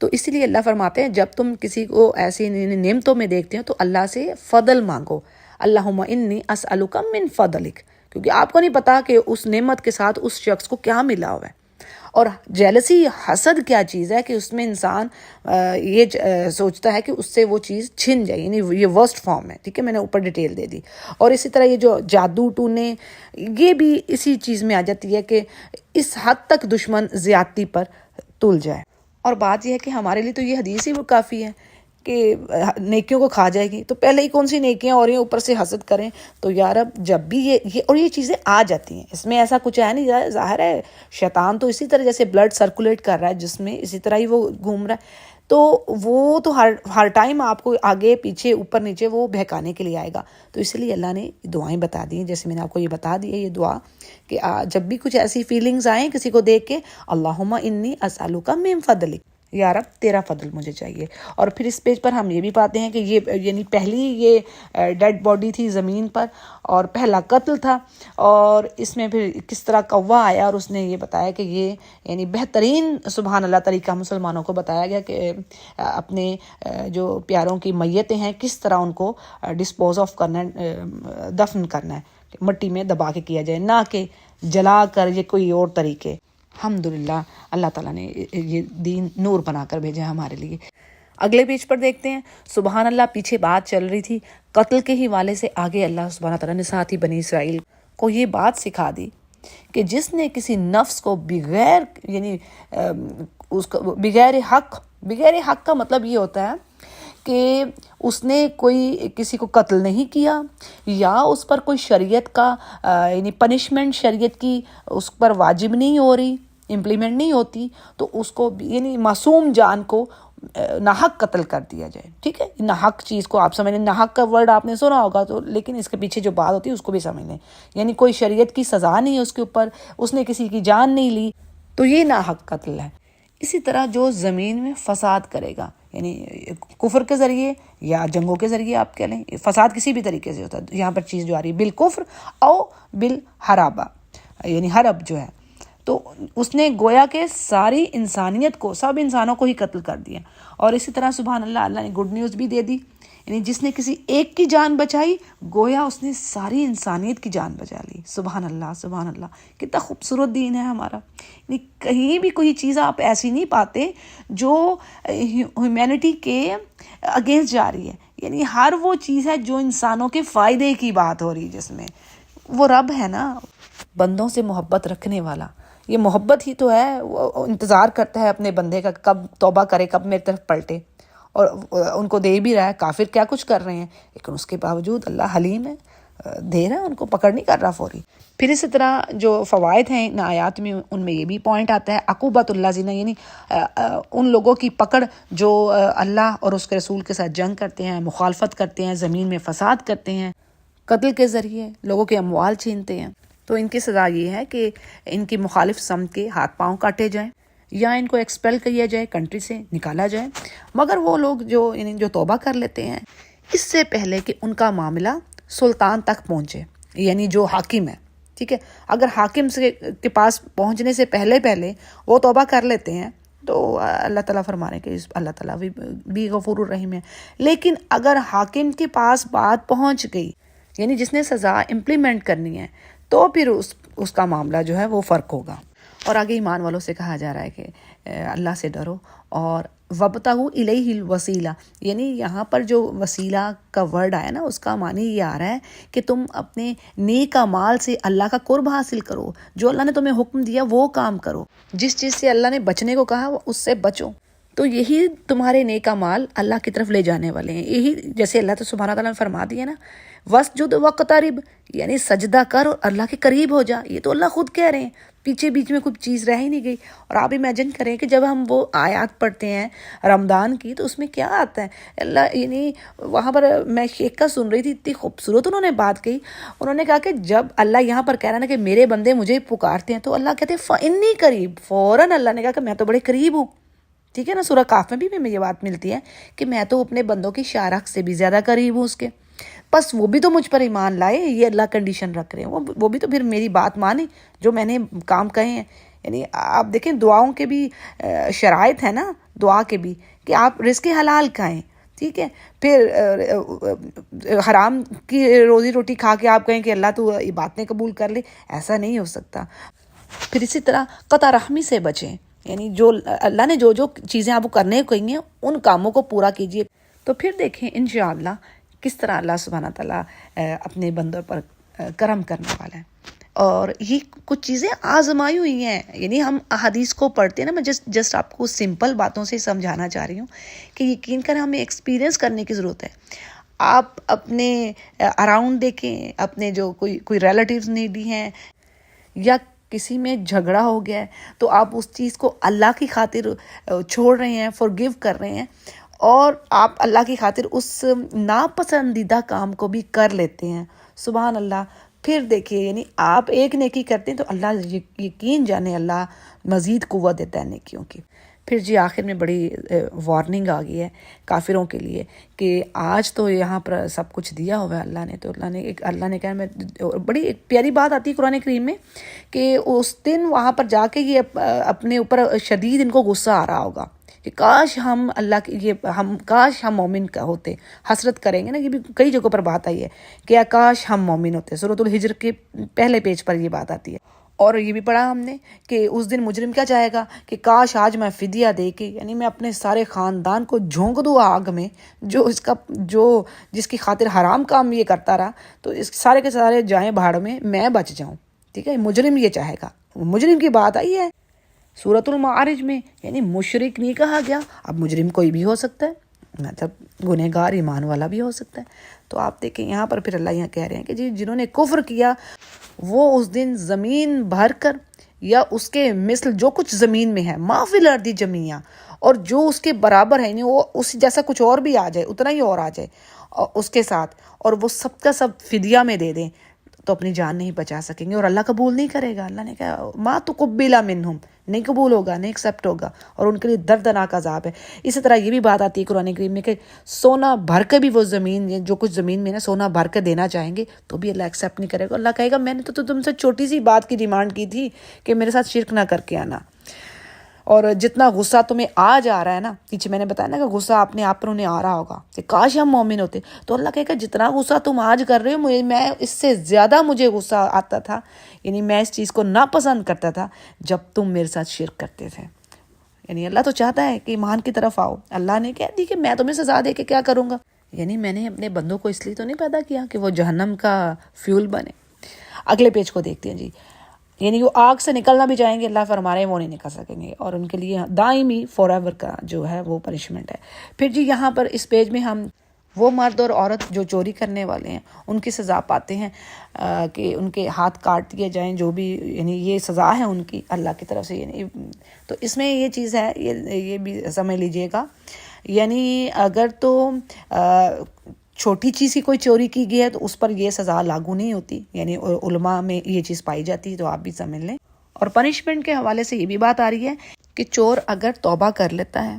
تو اسی لیے اللہ فرماتے ہیں جب تم کسی کو ایسی نعمتوں میں دیکھتے ہو تو اللہ سے فضل مانگو، اللہم انی اسألک من فضلک، کیونکہ آپ کو نہیں پتا کہ اس نعمت کے ساتھ اس شخص کو کیا ملا ہوا ہے۔ اور جیلسی، حسد کیا چیز ہے کہ اس میں انسان یہ سوچتا ہے کہ اس سے وہ چیز چھن جائے، یعنی یہ ورسٹ فارم ہے، ٹھیک ہے، میں نے اوپر ڈیٹیل دے دی۔ اور اسی طرح یہ جو جادو ٹونے، یہ بھی اسی چیز میں آ جاتی ہے کہ اس حد تک دشمن زیادتی پر تل جائے۔ اور بات یہ ہے کہ ہمارے لیے تو یہ حدیث ہی وہ کافی ہے کہ نیکیوں کو کھا جائے گی، تو پہلے ہی کون سی نیکیاں ہو رہی ہیں، اوپر سے حسد کریں، تو یار اب جب بھی یہ چیزیں آ جاتی ہیں، اس میں ایسا کچھ ہے نہیں، ظاہر ہے شیطان تو اسی طرح جیسے بلڈ سرکولیٹ کر رہا ہے جس میں، اسی طرح ہی وہ گھوم رہا ہے، تو وہ تو ہر ٹائم آپ کو آگے پیچھے اوپر نیچے وہ بہکانے کے لیے آئے گا۔ تو اس لیے اللہ نے دعائیں بتا دی ہیں، جیسے میں نے آپ کو یہ بتا دی ہے یہ دعا کہ جب بھی کچھ ایسی فیلنگز آئیں کسی کو دیکھ کے، اللہم انی اسألک من فضلک، یا رب تیرا فضل مجھے چاہیے۔ اور پھر اس پیج پر ہم یہ بھی پاتے ہیں کہ یہ یعنی پہلی یہ ڈیڈ باڈی تھی زمین پر، اور پہلا قتل تھا، اور اس میں پھر کس طرح کوا آیا، اور اس نے یہ بتایا کہ یہ یعنی بہترین سبحان اللہ طریقہ مسلمانوں کو بتایا گیا کہ اپنے جو پیاروں کی میتیں ہیں کس طرح ان کو ڈسپوز آف کرنا ہے، دفن کرنا ہے، مٹی میں دبا کے کیا جائے، نہ کہ جلا کر، یہ کوئی اور طریقے۔ الحمدللہ اللہ تعالیٰ نے یہ دین نور بنا کر بھیجا ہمارے لیے۔ اگلے پیج پر دیکھتے ہیں، سبحان اللہ، پیچھے بات چل رہی تھی قتل کے ہی والے سے، آگے اللہ سبحانہ تعالیٰ نے ساتھ ہی بنی اسرائیل کو یہ بات سکھا دی کہ جس نے کسی نفس کو بغیر یعنی اس کو بغیر حق کا مطلب یہ ہوتا ہے کہ اس نے کوئی کسی کو قتل نہیں کیا، یا اس پر کوئی شریعت کا یعنی پنشمنٹ شریعت کی اس پر واجب نہیں ہو رہی، امپلیمنٹ نہیں ہوتی، تو اس کو یعنی معصوم جان کو ناحق قتل کر دیا جائے. ٹھیک ہے, ناحق چیز کو آپ سمجھیں, ناحق کا ورڈ آپ نے سنا ہوگا تو, لیکن اس کے پیچھے جو بات ہوتی ہے اس کو بھی سمجھ لیں. یعنی کوئی شریعت کی سزا نہیں ہے اس کے اوپر, اس نے کسی کی جان نہیں لی, تو یہ ناحق قتل ہے. اسی طرح جو زمین میں فساد کرے گا, یعنی کفر کے ذریعے یا جنگوں کے ذریعے آپ کہہ لیں, فساد کسی بھی طریقے سے ہوتا ہے. یہاں پر چیز جو آ رہی ہے بالکفر او بالحرابہ, یعنی حرب جو ہے, تو اس نے گویا کہ ساری انسانیت کو, سب انسانوں کو ہی قتل کر دیا. اور اسی طرح سبحان اللہ, اللہ نے گڈ نیوز بھی دے دی, یعنی جس نے کسی ایک کی جان بچائی گویا اس نے ساری انسانیت کی جان بچا لی. سبحان اللہ سبحان اللہ, کتنا خوبصورت دین ہے ہمارا. یعنی کہیں بھی کوئی چیز آپ ایسی نہیں پاتے جو ہیومینٹی کے اگینسٹ جا رہی ہے. یعنی ہر وہ چیز ہے جو انسانوں کے فائدے کی بات ہو رہی ہے, جس میں وہ رب ہے نا, بندوں سے محبت رکھنے والا. یہ محبت ہی تو ہے, وہ انتظار کرتا ہے اپنے بندے کا کب توبہ کرے, کب میری طرف پلٹے. اور ان کو دے بھی رہا ہے, کافر کیا کچھ کر رہے ہیں, لیکن اس کے باوجود اللہ حلیم ہے, دے رہا ہے, ان کو پکڑ نہیں کر رہا فوری. پھر اسی طرح جو فوائد ہیں ان آیات میں, ان میں یہ بھی پوائنٹ آتا ہے عقوبۃ اللہ زینہ, یعنی ان لوگوں کی پکڑ جو اللہ اور اس کے رسول کے ساتھ جنگ کرتے ہیں, مخالفت کرتے ہیں, زمین میں فساد کرتے ہیں, قتل کے ذریعے لوگوں کے اموال چھینتے ہیں. تو ان کی سزا یہ ہے کہ ان کی مخالف سمت کے ہاتھ پاؤں کاٹے جائیں یا ان کو ایکسپیل کیا جائے, کنٹری سے نکالا جائے. مگر وہ لوگ جو توبہ کر لیتے ہیں اس سے پہلے کہ ان کا معاملہ سلطان تک پہنچے, یعنی جو حاکم ہے, ٹھیک ہے, اگر حاکم کے پاس پہنچنے سے پہلے وہ توبہ کر لیتے ہیں تو اللہ تعالیٰ فرما رہے ہیں کہ اللہ تعالیٰ بھی غفور الرحیم ہے. لیکن اگر حاکم کے پاس بات پہنچ گئی, یعنی جس نے سزا امپلیمنٹ کرنی ہے, تو پھر اس کا معاملہ جو ہے وہ فرق ہوگا. اور آگے ایمان والوں سے کہا جا رہا ہے کہ اللہ سے ڈرو اور وابتغوا الیہ الوسیلہ, یعنی یہاں پر جو وسیلہ کا ورڈ آیا نا, اس کا معنی یہ آ رہا ہے کہ تم اپنے نیک اعمال سے اللہ کا قرب حاصل کرو, جو اللہ نے تمہیں حکم دیا وہ کام کرو, جس چیز سے اللہ نے بچنے کو کہا اس سے بچو. تو یہی تمہارے نیک اعمال اللہ کی طرف لے جانے والے ہیں. یہی جیسے اللہ تو سبحانہ تعالیٰ نے فرما دیا نا, واسجد واقترب, یعنی سجدہ کر اور اللہ کے قریب ہو جا. یہ تو اللہ خود کہہ رہے ہیں, پیچھے بیچ میں کچھ چیز رہ ہی نہیں گئی. اور آپ امیجن کریں کہ جب ہم وہ آیات پڑھتے ہیں رمضان کی, تو اس میں کیا آتا ہے اللہ, یعنی وہاں پر میں شیخ کا سن رہی تھی, اتنی خوبصورت انہوں نے بات کہی. انہوں نے کہا کہ جب اللہ یہاں پر کہہ رہا ہے نا کہ میرے بندے مجھے پکارتے ہیں, تو اللہ کہتے ہیں فإنی قریب, فوراً اللہ نے کہا کہ میں تو بڑے قریب ہوں. ٹھیک ہے نا, سورہ کاف میں بھی ہمیں یہ بات ملتی ہے کہ میں تو اپنے بندوں کی شارخ سے بھی زیادہ قریب ہوں اس کے. بس وہ بھی تو مجھ پر ایمان لائے, یہ اللہ کنڈیشن رکھ رہے ہیں, وہ بھی تو پھر میری بات مانے جو میں نے کام کہے ہیں. یعنی آپ دیکھیں دعاؤں کے بھی شرائط ہیں نا, دعا کے بھی, کہ آپ رزق حلال کھائیں, ٹھیک ہے. پھر حرام کی روزی روٹی کھا کے آپ کہیں کہ اللہ تو یہ باتیں قبول کر لے, ایسا نہیں ہو سکتا. پھر اسی طرح قطع رحمی سے بچیں, یعنی جو اللہ نے جو چیزیں آپ کو کرنے کو کہیں ہیں ان کاموں کو پورا کیجیے. تو پھر دیکھیں انشاءاللہ کس طرح اللہ سبحانہ تعالیٰ اپنے بندوں پر کرم کرنے والا ہے. اور یہ کچھ چیزیں آزمائی ہوئی ہیں, یعنی ہم احادیث کو پڑھتے ہیں نا, میں جسٹ آپ کو سمپل باتوں سے سمجھانا چاہ رہی ہوں کہ یقین کر ہمیں ایکسپیرینس کرنے کی ضرورت ہے. آپ اپنے اراؤنڈ دیکھیں, اپنے جو کوئی ریلیٹیوز نیڈی ہیں یا کسی میں جھگڑا ہو گیا ہے, تو آپ اس چیز کو اللہ کی خاطر چھوڑ رہے ہیں, فورگیو کر رہے ہیں, اور آپ اللہ کی خاطر اس ناپسندیدہ کام کو بھی کر لیتے ہیں. سبحان اللہ. پھر دیکھیے, یعنی آپ ایک نیکی کرتے ہیں تو اللہ یقین جانے اللہ مزید قوت دیتا ہے نیکیوں کی. پھر جی آخر میں بڑی وارننگ آ گئی ہے کافروں کے لیے کہ آج تو یہاں پر سب کچھ دیا ہوا ہے اللہ نے, تو اللہ نے کہا, میں بڑی ایک پیاری بات آتی ہے قرآن کریم میں کہ اس دن وہاں پر جا کے یہ اپنے اوپر شدید ان کو غصہ آ رہا ہوگا کہ کاش ہم کاش ہم مومن کا ہوتے. حسرت کریں گے نا, یہ بھی کئی جگہوں پر بات آئی ہے کہ کاش ہم مومن ہوتے. سورۃ الحجر کے پہلے پیج پر یہ بات آتی ہے. اور یہ بھی پڑھا ہم نے کہ اس دن مجرم کیا چاہے گا کہ کاش آج میں فدیہ دے کے, یعنی میں اپنے سارے خاندان کو جھونک دوں آگ میں, جس کی خاطر حرام کام یہ کرتا رہا, تو اس سارے کے سارے جائیں بھاڑ میں بچ جاؤں. ٹھیک ہے, مجرم یہ چاہے گا. مجرم کی بات آئی ہے سورۃ المعارج میں, یعنی مشرک نہیں کہا گیا, اب مجرم کوئی بھی ہو سکتا ہے, مطلب گنہگار ایمان والا بھی ہو سکتا ہے. تو آپ دیکھیں یہاں پر پھر اللہ یہاں کہہ رہے ہیں کہ جی جنہوں نے کفر کیا وہ اس دن زمین بھر کر یا اس کے مثل جو کچھ زمین میں ہے, ما فی الارض جمیعا, اور جو اس کے برابر ہے یعنی وہ اس جیسا کچھ اور بھی آ جائے، اتنا ہی اور آ جائے اس کے ساتھ، اور وہ سب کا سب فدیہ میں دے دیں، تو اپنی جان نہیں بچا سکیں گے اور اللہ قبول نہیں کرے گا۔ اللہ نے کہا ما تقبل منہم، نہیں قبول ہوگا، نہیں ایکسیپٹ ہوگا، اور ان کے لیے دردناک عذاب ہے۔ اسی طرح یہ بھی بات آتی ہے قرآن کریم میں کہ سونا بھر کے بھی وہ زمین، جو کچھ زمین میں نا سونا بھر کے دینا چاہیں گے تو بھی اللہ ایکسیپٹ نہیں کرے گا۔ اللہ کہے گا میں نے تو تم سے چھوٹی سی بات کی ڈیمانڈ کی تھی کہ میرے ساتھ شرک نہ کر کے آنا، اور جتنا غصہ تمہیں آج آ رہا ہے نا، پیچھے میں نے بتایا نا کہ غصہ اپنے آپ پر انہیں آ رہا ہوگا کہ کاش ہم مومن ہوتے، تو اللہ کہے گا جتنا غصہ تم آج کر رہے ہو میں اس سے زیادہ مجھے غصہ آتا تھا، یعنی میں اس چیز کو ناپسند کرتا تھا جب تم میرے ساتھ شرک کرتے تھے۔ یعنی اللہ تو چاہتا ہے کہ ایمان کی طرف آؤ۔ اللہ نے کہہ دی کہ میں تمہیں سزا دے کے کیا کروں گا، یعنی میں نے اپنے بندوں کو اس لیے تو نہیں پیدا کیا کہ وہ جہنم کا فیول بنے۔ اگلے پیج کو دیکھتے ہیں جی، یعنی وہ آگ سے نکلنا بھی چاہیں گے، اللہ فرما رہے ہیں وہ نہیں نکل سکیں گے، اور ان کے لیے دائمی فور ایور کا جو ہے وہ پنشمنٹ ہے۔ پھر جی یہاں پر اس پیج میں ہم وہ مرد اور عورت جو چوری کرنے والے ہیں ان کی سزا پاتے ہیں کہ ان کے ہاتھ کاٹ دیے جائیں، جو بھی یعنی یہ سزا ہے ان کی اللہ کی طرف سے۔ یعنی تو اس میں یہ چیز ہے، یہ بھی سمجھ لیجئے گا، یعنی اگر تو چھوٹی چیز کی کوئی چوری کی گئی ہے تو اس پر یہ سزا لاگو نہیں ہوتی، یعنی علماء میں یہ چیز پائی جاتی ہے، تو آپ بھی سمجھ لیں۔ اور پنشمنٹ کے حوالے سے یہ بھی بات آ رہی ہے کہ چور اگر توبہ کر لیتا ہے،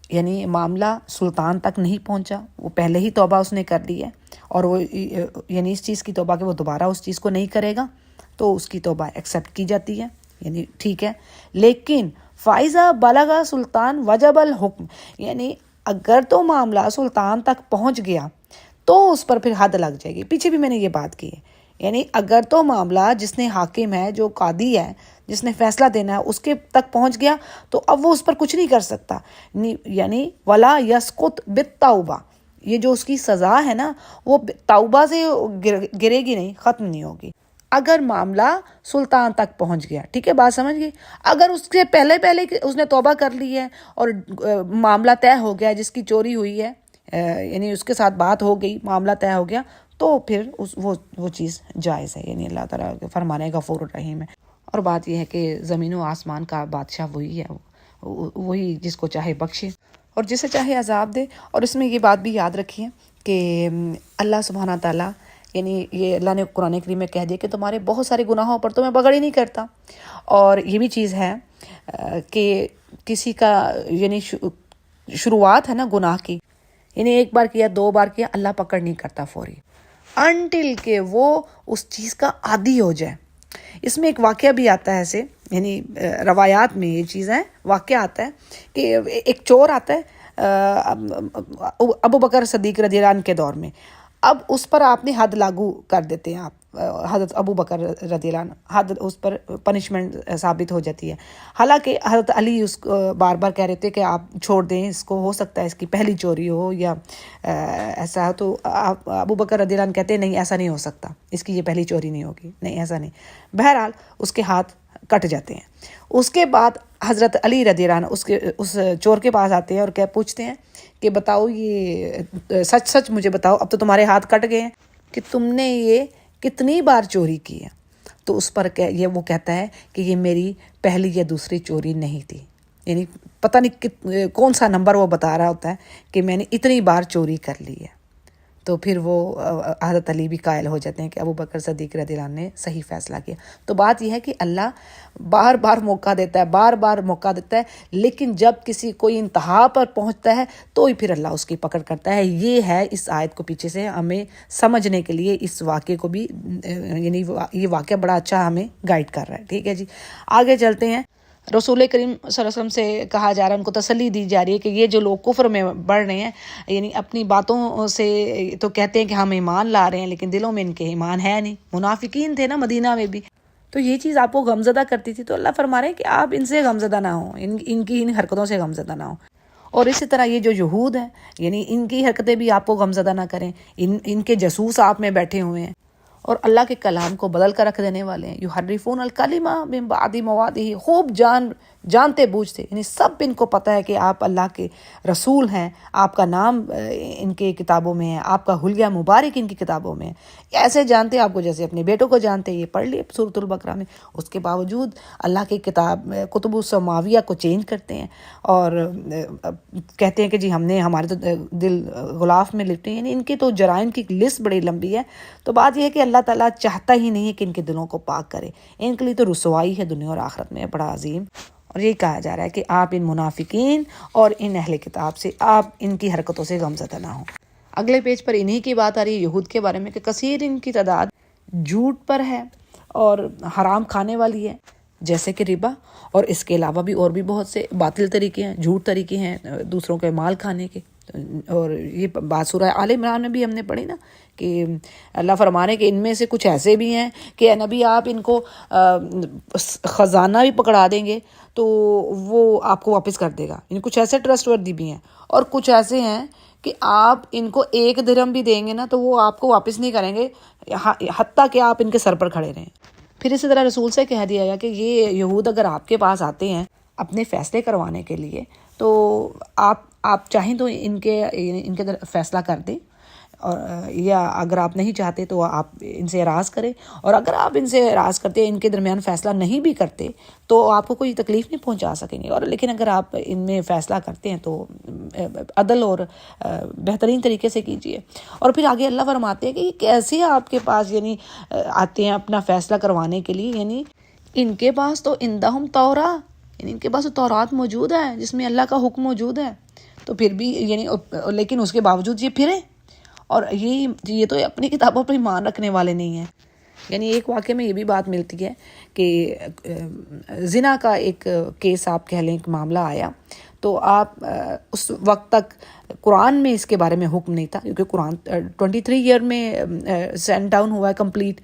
یعنی معاملہ سلطان تک نہیں پہنچا، وہ پہلے ہی توبہ اس نے کر لی ہے، اور وہ یعنی اس چیز کی توبہ کہ وہ دوبارہ اس چیز کو نہیں کرے گا، تو اس کی توبہ ایکسیپٹ کی جاتی ہے، یعنی ٹھیک ہے۔ لیکن فائزہ بلغ سلطان وجب الحکم، یعنی اگر تو معاملہ سلطان تک پہنچ گیا تو اس پر پھر حد لگ جائے گی۔ پیچھے بھی میں نے یہ بات کی ہے، یعنی اگر تو معاملہ جس نے حاکم ہے، جو قاضی ہے، جس نے فیصلہ دینا ہے، اس کے تک پہنچ گیا تو اب وہ اس پر کچھ نہیں کر سکتا، یعنی ولا یسقط بالتوبہ، یہ جو اس کی سزا ہے نا وہ توبہ سے گرے گی نہیں، ختم نہیں ہوگی۔ اگر معاملہ سلطان تک پہنچ گیا، ٹھیک ہے، بات سمجھ گئی۔ اگر اس سے پہلے اس نے توبہ کر لی ہے اور معاملہ طے ہو گیا، جس کی چوری ہوئی ہے یعنی اس کے ساتھ بات ہو گئی، معاملہ طے ہو گیا، تو پھر وہ چیز جائز ہے، یعنی اللہ تعالیٰ فرمانے غفور الرحیم ہے۔ اور بات یہ ہے کہ زمین و آسمان کا بادشاہ وہی ہے، وہی جس کو چاہے بخشے اور جسے چاہے عذاب دے۔ اور اس میں یہ بات بھی یاد رکھیے کہ اللہ سبحانہ تعالیٰ، یعنی یہ اللہ نے قرآن کریم میں کہہ دیا کہ تمہارے بہت سارے گناہوں پر تو میں بغڑ ہی نہیں کرتا۔ اور یہ بھی چیز ہے کہ کسی کا یعنی شروعات ہے نا گناہ کی، یعنی ایک بار کیا، دو بار کیا، اللہ پکڑ نہیں کرتا فوری، انٹل کہ وہ اس چیز کا عادی ہو جائے۔ اس میں ایک واقعہ بھی آتا ہے ایسے، یعنی روایات میں یہ چیز ہے، واقعہ آتا ہے کہ ایک چور آتا ہے ابو بکر صدیق رضی اللہ عنہ کے دور میں۔ اب اس پر آپ نے حد لاگو کر دیتے ہیں، آپ حضرت ابو بکر رضی اللہ عنہ، حد اس پر پنشمنٹ ثابت ہو جاتی ہے۔ حالانکہ حضرت علی اس کو بار بار کہہ رہے تھے کہ آپ چھوڑ دیں اس کو، ہو سکتا ہے اس کی پہلی چوری ہو یا ایسا ہو، تو ابو بکر رضی اللہ عنہ کہتے ہیں نہیں ایسا نہیں ہو سکتا، اس کی یہ پہلی چوری نہیں ہوگی، نہیں ایسا نہیں۔ بہرحال اس کے ہاتھ کٹ جاتے ہیں۔ اس کے بعد حضرت علی رضی اللہ عنہ اس چور کے پاس آتے ہیں اور پوچھتے ہیں کہ بتاؤ، یہ سچ مجھے بتاؤ، اب تو تمہارے ہاتھ کٹ گئے ہیں، کہ تم نے یہ کتنی بار چوری کی ہے؟ تو اس پر وہ کہتا ہے کہ یہ میری پہلی یا دوسری چوری نہیں تھی، یعنی پتہ نہیں کون سا نمبر وہ بتا رہا ہوتا ہے کہ میں نے اتنی بار چوری کر لی ہے۔ تو پھر وہ حضرت علی بھی قائل ہو جاتے ہیں کہ ابو بکر صدیق رضی اللہ عنہ نے صحیح فیصلہ کیا۔ تو بات یہ ہے کہ اللہ بار بار موقع دیتا ہے، بار بار موقع دیتا ہے، لیکن جب کسی کوئی انتہا پر پہنچتا ہے تو ہی پھر اللہ اس کی پکڑ کرتا ہے۔ یہ ہے اس آیت کو پیچھے سے ہمیں سمجھنے کے لیے، اس واقعے کو بھی، یعنی یہ واقعہ بڑا اچھا ہمیں گائیڈ کر رہا ہے۔ ٹھیک ہے جی، آگے چلتے ہیں۔ رسول کریم صلی اللہ علیہ وسلم سے کہا جا رہا ہے، ان کو تسلی دی جا رہی ہے کہ یہ جو لوگ کفر میں بڑھ رہے ہیں، یعنی اپنی باتوں سے تو کہتے ہیں کہ ہم ایمان لا رہے ہیں، لیکن دلوں میں ان کے ایمان ہے نہیں۔ منافقین تھے نا مدینہ میں بھی، تو یہ چیز آپ کو غمزدہ کرتی تھی، تو اللہ فرما رہے ہیں کہ آپ ان سے غمزدہ نہ ہوں، ان کی حرکتوں سے غمزدہ نہ ہوں۔ اور اسی طرح یہ جو یہود ہیں، یعنی ان کی حرکتیں بھی آپ کو غمزدہ نہ کریں، ان کے جاسوس آپ میں بیٹھے ہوئے ہیں اور اللہ کے کلام کو بدل کر رکھ دینے والے ہیں۔ یحرفون الکلمہ من بعد مواضعہ، خوب جان جانتے بوجھتے، یعنی سب ان کو پتہ ہے کہ آپ اللہ کے رسول ہیں، آپ کا نام ان کے کتابوں میں ہے، آپ کا حلیہ مبارک ان کی کتابوں میں ہے، ایسے جانتے آپ کو جیسے اپنے بیٹوں کو جانتے. یہ پڑھ لیے سورۃ البقرہ میں. اس کے باوجود اللہ کی کتب السماویہ کو چینج کرتے ہیں اور کہتے ہیں کہ جی ہم نے، ہمارے تو دل غلاف میں لپٹے ہیں. یعنی ان کے تو جرائم کی لسٹ بڑی لمبی ہے. تو بات یہ ہے کہ اللہ تعالیٰ چاہتا ہی نہیں ہے کہ ان کے دلوں کو پاک کرے. ان کے لیے تو رسوائی ہے دنیا اور آخرت میں بڑا عظیم. اور یہی کہا جا رہا ہے کہ آپ ان منافقین اور ان اہل کتاب سے، آپ ان کی حرکتوں سے غمزدہ نہ ہوں. اگلے پیج پر انہی کی بات آ رہی ہے یہود کے بارے میں کہ کثیر ان کی تعداد جھوٹ پر ہے اور حرام کھانے والی ہے، جیسے کہ ربا، اور اس کے علاوہ بھی اور بھی بہت سے باطل طریقے ہیں، جھوٹ طریقے ہیں دوسروں کے مال کھانے کے. اور یہ بات سورہ آل عمران میں بھی ہم نے پڑھی نا کہ اللہ فرما رہے کہ ان میں سے کچھ ایسے بھی ہیں کہ اے نبی آپ ان کو خزانہ بھی پکڑا دیں گے تو وہ آپ کو واپس کر دے گا. یعنی کچھ ایسے ٹرسٹ وردی بھی ہیں، اور کچھ ایسے ہیں کہ آپ ان کو 1 درہم بھی دیں گے نا تو وہ آپ کو واپس نہیں کریں گے حتیٰ کہ آپ ان کے سر پر کھڑے رہیں. پھر اسی طرح رسول سے کہہ دیا گیا کہ یہ یہود اگر آپ کے پاس آتے ہیں اپنے فیصلے کروانے کے لیے تو آپ چاہیں تو ان کے فیصلہ کر دیں، اور یا اگر آپ نہیں چاہتے تو آپ ان سے اعراض کریں. اور اگر آپ ان سے اعراض کرتے، ان کے درمیان فیصلہ نہیں بھی کرتے تو آپ کو کوئی تکلیف نہیں پہنچا سکیں گے. اور لیکن اگر آپ ان میں فیصلہ کرتے ہیں تو عدل اور بہترین طریقے سے کیجیے. اور پھر آگے اللہ فرماتے ہیں کہ یہ کیسے آپ کے پاس یعنی آتے ہیں اپنا فیصلہ کروانے کے لیے. یعنی ان کے پاس تو عندہم توراۃ، یعنی ان کے پاس تو تورات موجود ہے جس میں اللہ کا حکم موجود ہے، تو پھر بھی یعنی لیکن اس کے باوجود یہ پھرے اور یہ تو اپنی کتابوں پر ایمان رکھنے والے نہیں ہیں. یعنی ایک واقعے میں یہ بھی بات ملتی ہے کہ زنا کا ایک کیس آپ کہہ لیں، ایک معاملہ آیا تو آپ اس وقت تک قرآن میں اس کے بارے میں حکم نہیں تھا، کیونکہ قرآن 23 ایئر میں سینڈ ڈاؤن ہوا ہے کمپلیٹ.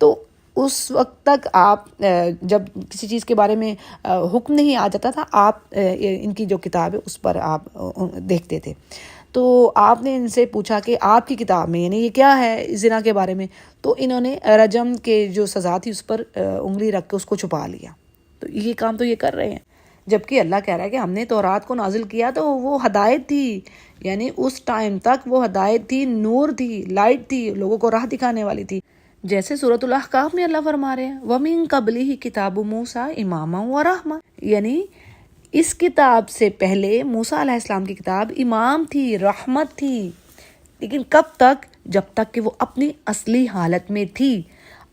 تو اس وقت تک آپ جب کسی چیز کے بارے میں حکم نہیں آ جاتا تھا، آپ ان کی جو کتاب ہے اس پر آپ دیکھتے تھے. تو آپ نے ان سے پوچھا کہ آپ کی کتاب میں یعنی یہ کیا ہے زنا کے بارے میں، تو انہوں نے رجم کے جو سزا تھی اس پر انگلی رکھ کے اس کو چھپا لیا. تو یہ کام تو یہ کر رہے ہیں، جبکہ اللہ کہہ رہا ہے کہ ہم نے تورات کو نازل کیا تو وہ ہدایت تھی، یعنی اس ٹائم تک وہ ہدایت تھی، نور تھی، لائٹ تھی، لوگوں کو راہ دکھانے والی تھی. جیسے سورۃ الاحقاف میں اللہ فرما رہے ہیں وَمِن قَبْلِهِ کتاب موسیٰ اماما ورحمہ، یعنی اس کتاب سے پہلے موسیٰ علیہ السلام کی کتاب امام تھی، رحمت تھی. لیکن کب تک؟ جب تک کہ وہ اپنی اصلی حالت میں تھی.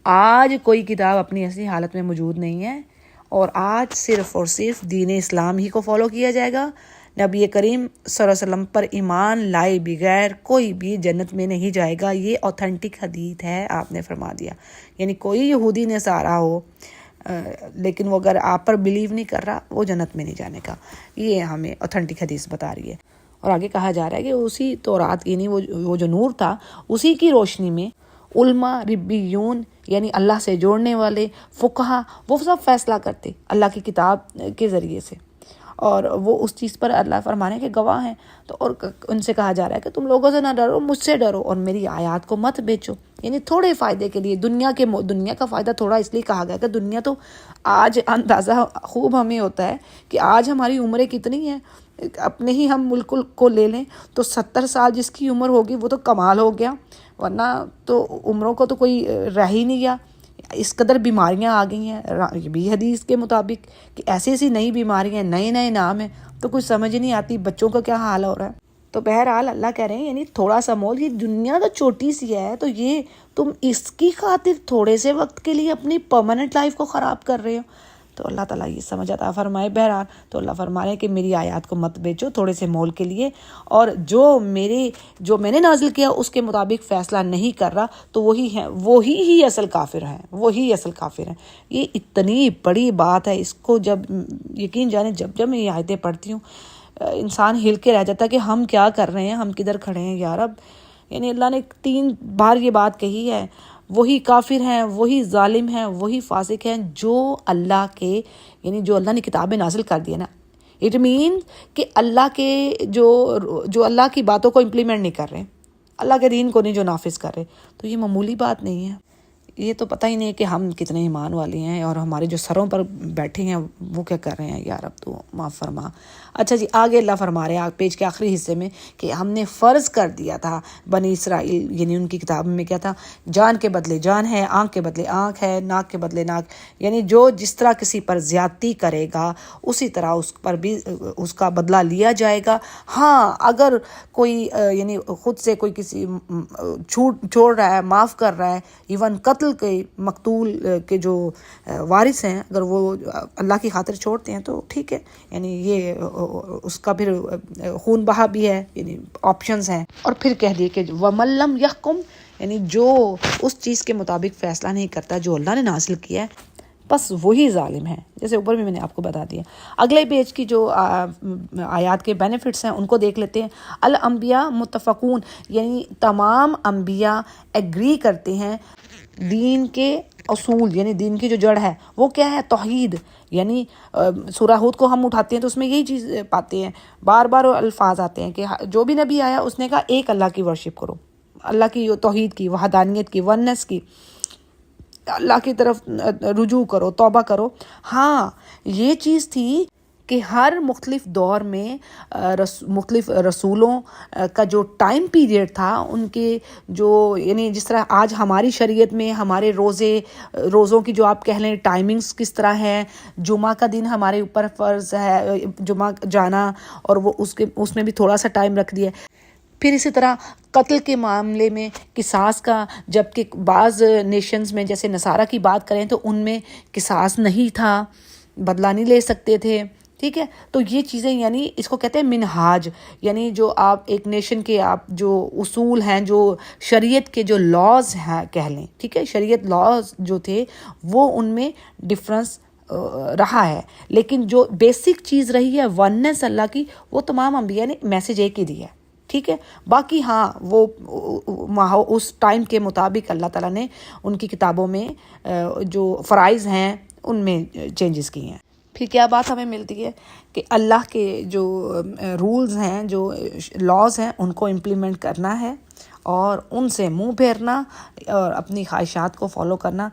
آج کوئی کتاب اپنی اصلی حالت میں موجود نہیں ہے، اور آج صرف اور صرف دین اسلام ہی کو فالو کیا جائے گا. نبی کریم صلی اللہ علیہ وسلم پر ایمان لائے بغیر کوئی بھی جنت میں نہیں جائے گا. یہ اوتھینٹک حدیث ہے، آپ نے فرما دیا. یعنی کوئی یہودی نصارہ ہو لیکن وہ اگر آپ پر بلیو نہیں کر رہا، وہ جنت میں نہیں جانے کا. یہ ہمیں اوتھینٹک حدیث بتا رہی ہے. اور آگے کہا جا رہا ہے کہ اسی تورات یعنی وہ جو نور تھا اسی کی روشنی میں علماء ربیون یعنی اللہ سے جوڑنے والے فقہا وہ سب فیصلہ کرتے اللہ کی کتاب کے ذریعے سے، اور وہ اس چیز پر اللہ فرمانے کے گواہ ہیں. تو اور ان سے کہا جا رہا ہے کہ تم لوگوں سے نہ ڈرو، مجھ سے ڈرو اور میری آیات کو مت بیچو. یعنی تھوڑے فائدے کے لیے، دنیا کا فائدہ تھوڑا اس لیے کہا گیا کہ دنیا تو آج اندازہ خوب ہمیں ہوتا ہے کہ آج ہماری عمریں کتنی ہیں. اپنے ہی ہم ملک کو لے لیں تو 70 سال جس کی عمر ہوگی وہ تو کمال ہو گیا، ورنہ تو عمروں کو تو کوئی رہ ہی نہیں گیا. اس قدر بیماریاں آ گئی ہیں یہ بھی حدیث کے مطابق کہ ایسی ایسی نئی بیماریاں، نئے نام ہیں، تو کچھ سمجھ نہیں آتی بچوں کا کیا حال ہو رہا ہے. تو بہرحال اللہ کہہ رہے ہیں یعنی تھوڑا سا مول، یہ دنیا تو چھوٹی سی ہے، تو یہ تم اس کی خاطر تھوڑے سے وقت کے لیے اپنی پرماننٹ لائف کو خراب کر رہے ہو. تو اللہ تعالیٰ یہ سمجھ عطا فرمائے. بہرحال تو اللہ فرما رہے ہیں کہ میری آیات کو مت بیچو تھوڑے سے مول کے لیے، اور جو میں نے نازل کیا اس کے مطابق فیصلہ نہیں کر رہا تو وہی اصل کافر ہیں. یہ اتنی بڑی بات ہے، اس کو جب یقین جانے جب میں یہ آیتیں پڑھتی ہوں انسان ہل کے رہ جاتا ہے کہ ہم کیا کر رہے ہیں، ہم کدھر کھڑے ہیں یا رب. یعنی اللہ نے 3 بار یہ بات کہی ہے، وہی کافر ہیں، وہی ظالم ہیں، وہی فاسق ہیں جو اللہ کے یعنی جو اللہ نے کتابیں نازل کر دی ہے نا. اٹ مین کہ اللہ کے جو اللہ کی باتوں کو امپلیمنٹ نہیں کر رہے، اللہ کے دین کو نہیں جو نافذ کر رہے. تو یہ معمولی بات نہیں ہے، یہ تو پتہ ہی نہیں کہ ہم کتنے ایمان والے ہیں، اور ہمارے جو سروں پر بیٹھے ہیں وہ کیا کر رہے ہیں. یا رب تو معاف فرما. اچھا جی، آگے اللہ فرما رہے ہیں پیج کے آخری حصے میں کہ ہم نے فرض کر دیا تھا بنی اسرائیل، یعنی ان کی کتاب میں کیا تھا، جان کے بدلے جان ہے، آنکھ کے بدلے آنکھ ہے، ناک کے بدلے ناک. یعنی جو جس طرح کسی پر زیادتی کرے گا اسی طرح اس پر بھی اس کا بدلہ لیا جائے گا. ہاں اگر کوئی یعنی خود سے کوئی کسی چھوڑ رہا ہے، معاف کر رہا ہے، ایون قتل کے مقتول کے جو وارث ہیں اگر وہ اللہ کی خاطر چھوڑتے ہیں تو ٹھیک ہے، یعنی یہ اس کا پھر خون بہا بھی ہے، یعنی آپشنز ہیں. اور پھر کہہ دیے کہ وَمَن لَّمْ يَحْكُم، یعنی جو اس چیز کے مطابق فیصلہ نہیں کرتا جو اللہ نے نازل کیا ہے، بس وہی ظالم ہے. جیسے اوپر بھی میں نے آپ کو بتا دیا. اگلے پیج کی جو آیات کے بینیفٹس ہیں ان کو دیکھ لیتے ہیں. الانبیاء متفقون، یعنی تمام انبیاء ایگری کرتے ہیں دین کے اصول، یعنی دین کی جو جڑ ہے وہ کیا ہے، توحید. یعنی سورہ ہود کو ہم اٹھاتے ہیں تو اس میں یہی چیز پاتے ہیں، بار بار الفاظ آتے ہیں کہ جو بھی نبی آیا اس نے کہا ایک اللہ کی ورشپ کرو، اللہ کی توحید کی، وحدانیت کی، ونس کی، اللہ کی طرف رجوع کرو، توبہ کرو. ہاں یہ چیز تھی کہ ہر مختلف دور میں مختلف رسولوں کا جو ٹائم پیریڈ تھا، ان کے جو یعنی جس طرح آج ہماری شریعت میں ہمارے روزوں کی جو آپ کہہ لیں ٹائمنگز کس طرح ہے، جمعہ کا دن ہمارے اوپر فرض ہے جمعہ جانا، اور وہ اس میں بھی تھوڑا سا ٹائم رکھ دیا. پھر اسی طرح قتل کے معاملے میں قصاص کا، جبکہ بعض نیشنز میں جیسے نصارہ کی بات کریں تو ان میں قصاص نہیں تھا، بدلہ نہیں لے سکتے تھے. ٹھیک ہے، تو یہ چیزیں یعنی اس کو کہتے ہیں منہاج، یعنی جو آپ ایک نیشن کے آپ جو اصول ہیں، جو شریعت کے جو لاز ہیں کہہ لیں، ٹھیک ہے، شریعت لاز جو تھے وہ ان میں ڈفرنس رہا ہے. لیکن جو بیسک چیز رہی ہے وننس اللہ کی، وہ تمام انبیاء نے میسج ایک ہی دیا ہے. ٹھیک ہے، باقی ہاں وہ اس ٹائم کے مطابق اللہ تعالیٰ نے ان کی کتابوں میں جو فرائض ہیں ان میں چینجز کی ہیں. پھر کیا بات ہمیں ملتی ہے کہ اللہ کے جو رولز ہیں، جو لاز ہیں، ان کو امپلیمنٹ کرنا ہے اور ان سے منہ پھیرنا اور اپنی خواہشات کو فالو کرنا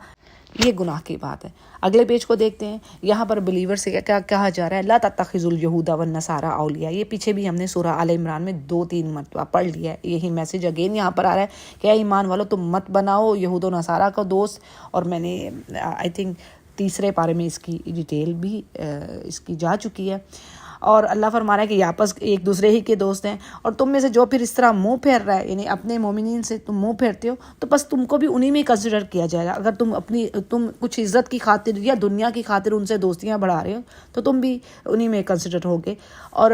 یہ گناہ کی بات ہے. اگلے پیج کو دیکھتے ہیں. یہاں پر بلیور سے کیا کہا جا رہا ہے، لا تتخذوا اليهود والنصارى اولیاء. یہ پیچھے بھی ہم نے سورہ آل عمران میں 2-3 مرتبہ پڑھ لیا ہے. یہی میسج اگین یہاں پر آ رہا ہے کہ اے ایمان والو تم مت بناؤ یہود و نصارہ کا دوست. اور میں نے آئی تھنک 3 پارے میں اس کی ڈیٹیل بھی اس کی جا چکی ہے. اور اللہ فرما رہا ہے کہ یہ آپس ایک دوسرے ہی کے دوست ہیں، اور تم میں سے جو پھر اس طرح منہ پھیر رہا ہے، یعنی اپنے مومنین سے تم منہ پھیرتے ہو، تو بس تم کو بھی انہی میں کنسیڈر کیا جائے گا. اگر تم کچھ عزت کی خاطر یا دنیا کی خاطر ان سے دوستیاں بڑھا رہے ہو تو تم بھی انہی میں کنسیڈر ہوگے. اور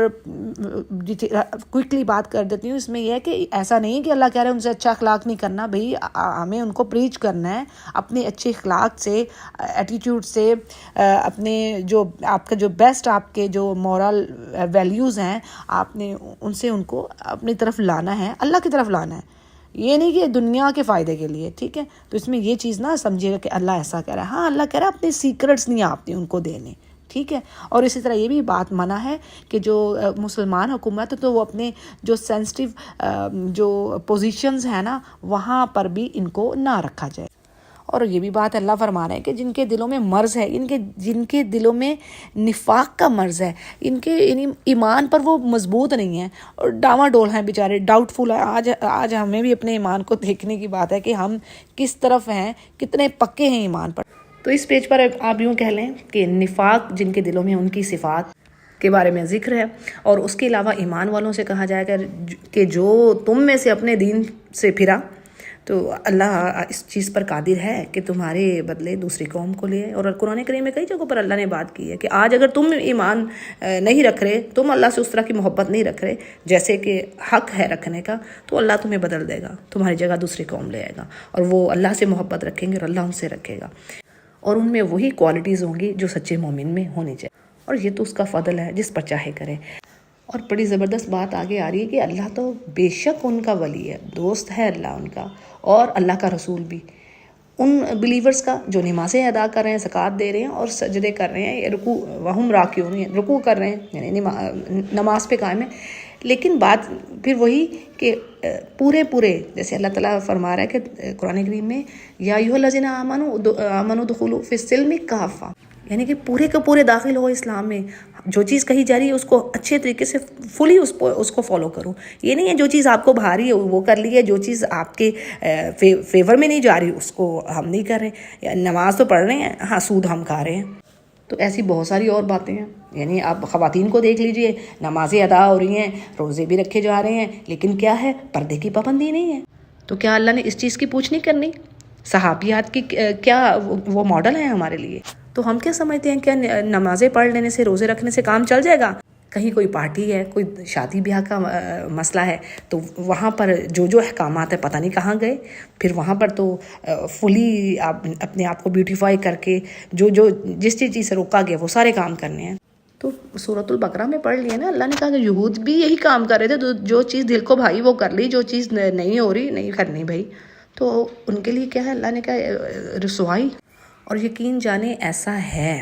کوئکلی بات کر دیتی ہوں اس میں یہ ہے کہ ایسا نہیں کہ اللہ کہہ رہے ہیں ان سے اچھا اخلاق نہیں کرنا. بھئی ہمیں ان کو پریچ کرنا ہے اپنے اچھے اخلاق سے، ایٹیٹیوڈ سے، اپنے جو آپ کا جو بیسٹ آپ کے جو مورل ویلیوز ہیں آپ نے ان سے ان کو اپنی طرف لانا ہے، اللہ کی طرف لانا ہے. یہ نہیں کہ دنیا کے فائدے کے لیے. ٹھیک ہے، تو اس میں یہ چیز نہ سمجھے گا کہ اللہ ایسا کہہ رہا ہے. ہاں اللہ کہہ رہا ہے اپنے سیکرٹس نہیں آپ نے ان کو دینے. ٹھیک ہے، اور اسی طرح یہ بھی بات منع ہے کہ جو مسلمان حکومت ہے تو وہ اپنے جو سینسٹیو جو پوزیشنز ہیں نا وہاں پر بھی ان کو نہ رکھا جائے. اور یہ بھی بات اللہ فرما رہے ہیں کہ جن کے دلوں میں مرض ہے، جن کے دلوں میں نفاق کا مرض ہے، ان کے ایمان پر وہ مضبوط نہیں ہیں اور ڈاواں ڈول ہیں بیچارے، ڈاؤٹ فل ہیں. آج ہمیں بھی اپنے ایمان کو دیکھنے کی بات ہے کہ ہم کس طرف ہیں، کتنے پکے ہیں ایمان پر. تو اس پیج پر آپ یوں کہہ لیں کہ نفاق جن کے دلوں میں ان کی صفات کے بارے میں ذکر ہے. اور اس کے علاوہ ایمان والوں سے کہا جائے گا کہ جو تم میں سے اپنے دین سے پھرا تو اللہ اس چیز پر قادر ہے کہ تمہارے بدلے دوسری قوم کو لے. اور قرآن کریم میں کئی جگہوں پر اللہ نے بات کی ہے کہ آج اگر تم ایمان نہیں رکھ رہے، تم اللہ سے اس طرح کی محبت نہیں رکھ رہے جیسے کہ حق ہے رکھنے کا، تو اللہ تمہیں بدل دے گا، تمہاری جگہ دوسری قوم لے آئے گا. اور وہ اللہ سے محبت رکھیں گے اور اللہ ان سے رکھے گا، اور ان میں وہی کوالٹیز ہوں گی جو سچے مومن میں ہونی چاہیے. اور یہ تو اس کا فضل ہے جس پر چاہے کرے. اور بڑی زبردست بات آگے آ رہی ہے کہ اللہ تو بے شک ان کا ولی ہے، دوست ہے اللہ ان کا، اور اللہ کا رسول بھی. ان بلیورز کا جو نمازیں ادا کر رہے ہیں، زکوٰۃ دے رہے ہیں اور سجدے کر رہے ہیں، رکوع وہم راکعون، رکوع کر رہے ہیں، یعنی نماز پہ قائم ہے. لیکن بات پھر وہی کہ پورے جیسے اللہ تعالیٰ فرما رہا ہے کہ قرآن کریم میں یا ایھا الذین آمنوا ادخلوا فی السلم کافہ، یعنی کہ پورے کے پورے داخل ہو اسلام میں. جو چیز کہی جا رہی ہے اس کو اچھے طریقے سے فلی اس کو فالو کرو. یہ نہیں ہے جو چیز آپ کو بھاری ہے وہ کر لی ہے، جو چیز آپ کے فیور میں نہیں جا رہی اس کو ہم نہیں کر رہے. نماز تو پڑھ رہے ہیں، ہاں سود ہم کھا رہے ہیں. تو ایسی بہت ساری اور باتیں ہیں. یعنی آپ خواتین کو دیکھ لیجئے، نمازیں ادا ہو رہی ہیں، روزے بھی رکھے جا رہے ہیں، لیکن کیا ہے، پردے کی پابندی نہیں ہے. تو کیا اللہ نے اس چیز کی پوچھ نہیں کرنی؟ صحابیات کی کیا وہ ماڈل ہیں ہمارے لیے؟ تو ہم کیا سمجھتے ہیں، کیا نمازیں پڑھ لینے سے، روزے رکھنے سے کام چل جائے گا؟ کہیں کوئی پارٹی ہے، کوئی شادی بیاہ کا مسئلہ ہے، تو وہاں پر جو احکامات ہیں پتہ نہیں کہاں گئے. پھر وہاں پر تو فلی آپ اپنے آپ کو بیوٹیفائی کر کے جس چیز سے روکا گیا وہ سارے کام کرنے ہیں. تو سورۃ البقرہ میں پڑھ لیے نا، اللہ نے کہا کہ یہود بھی یہی کام کر رہے تھے، جو چیز دل کو بھائی وہ کر لی، جو چیز نہیں ہو رہی نہیں کرنی بھائی. تو ان کے لیے کیا ہے، اللہ نے کہا رسوائی. اور یقین جانے ایسا ہے،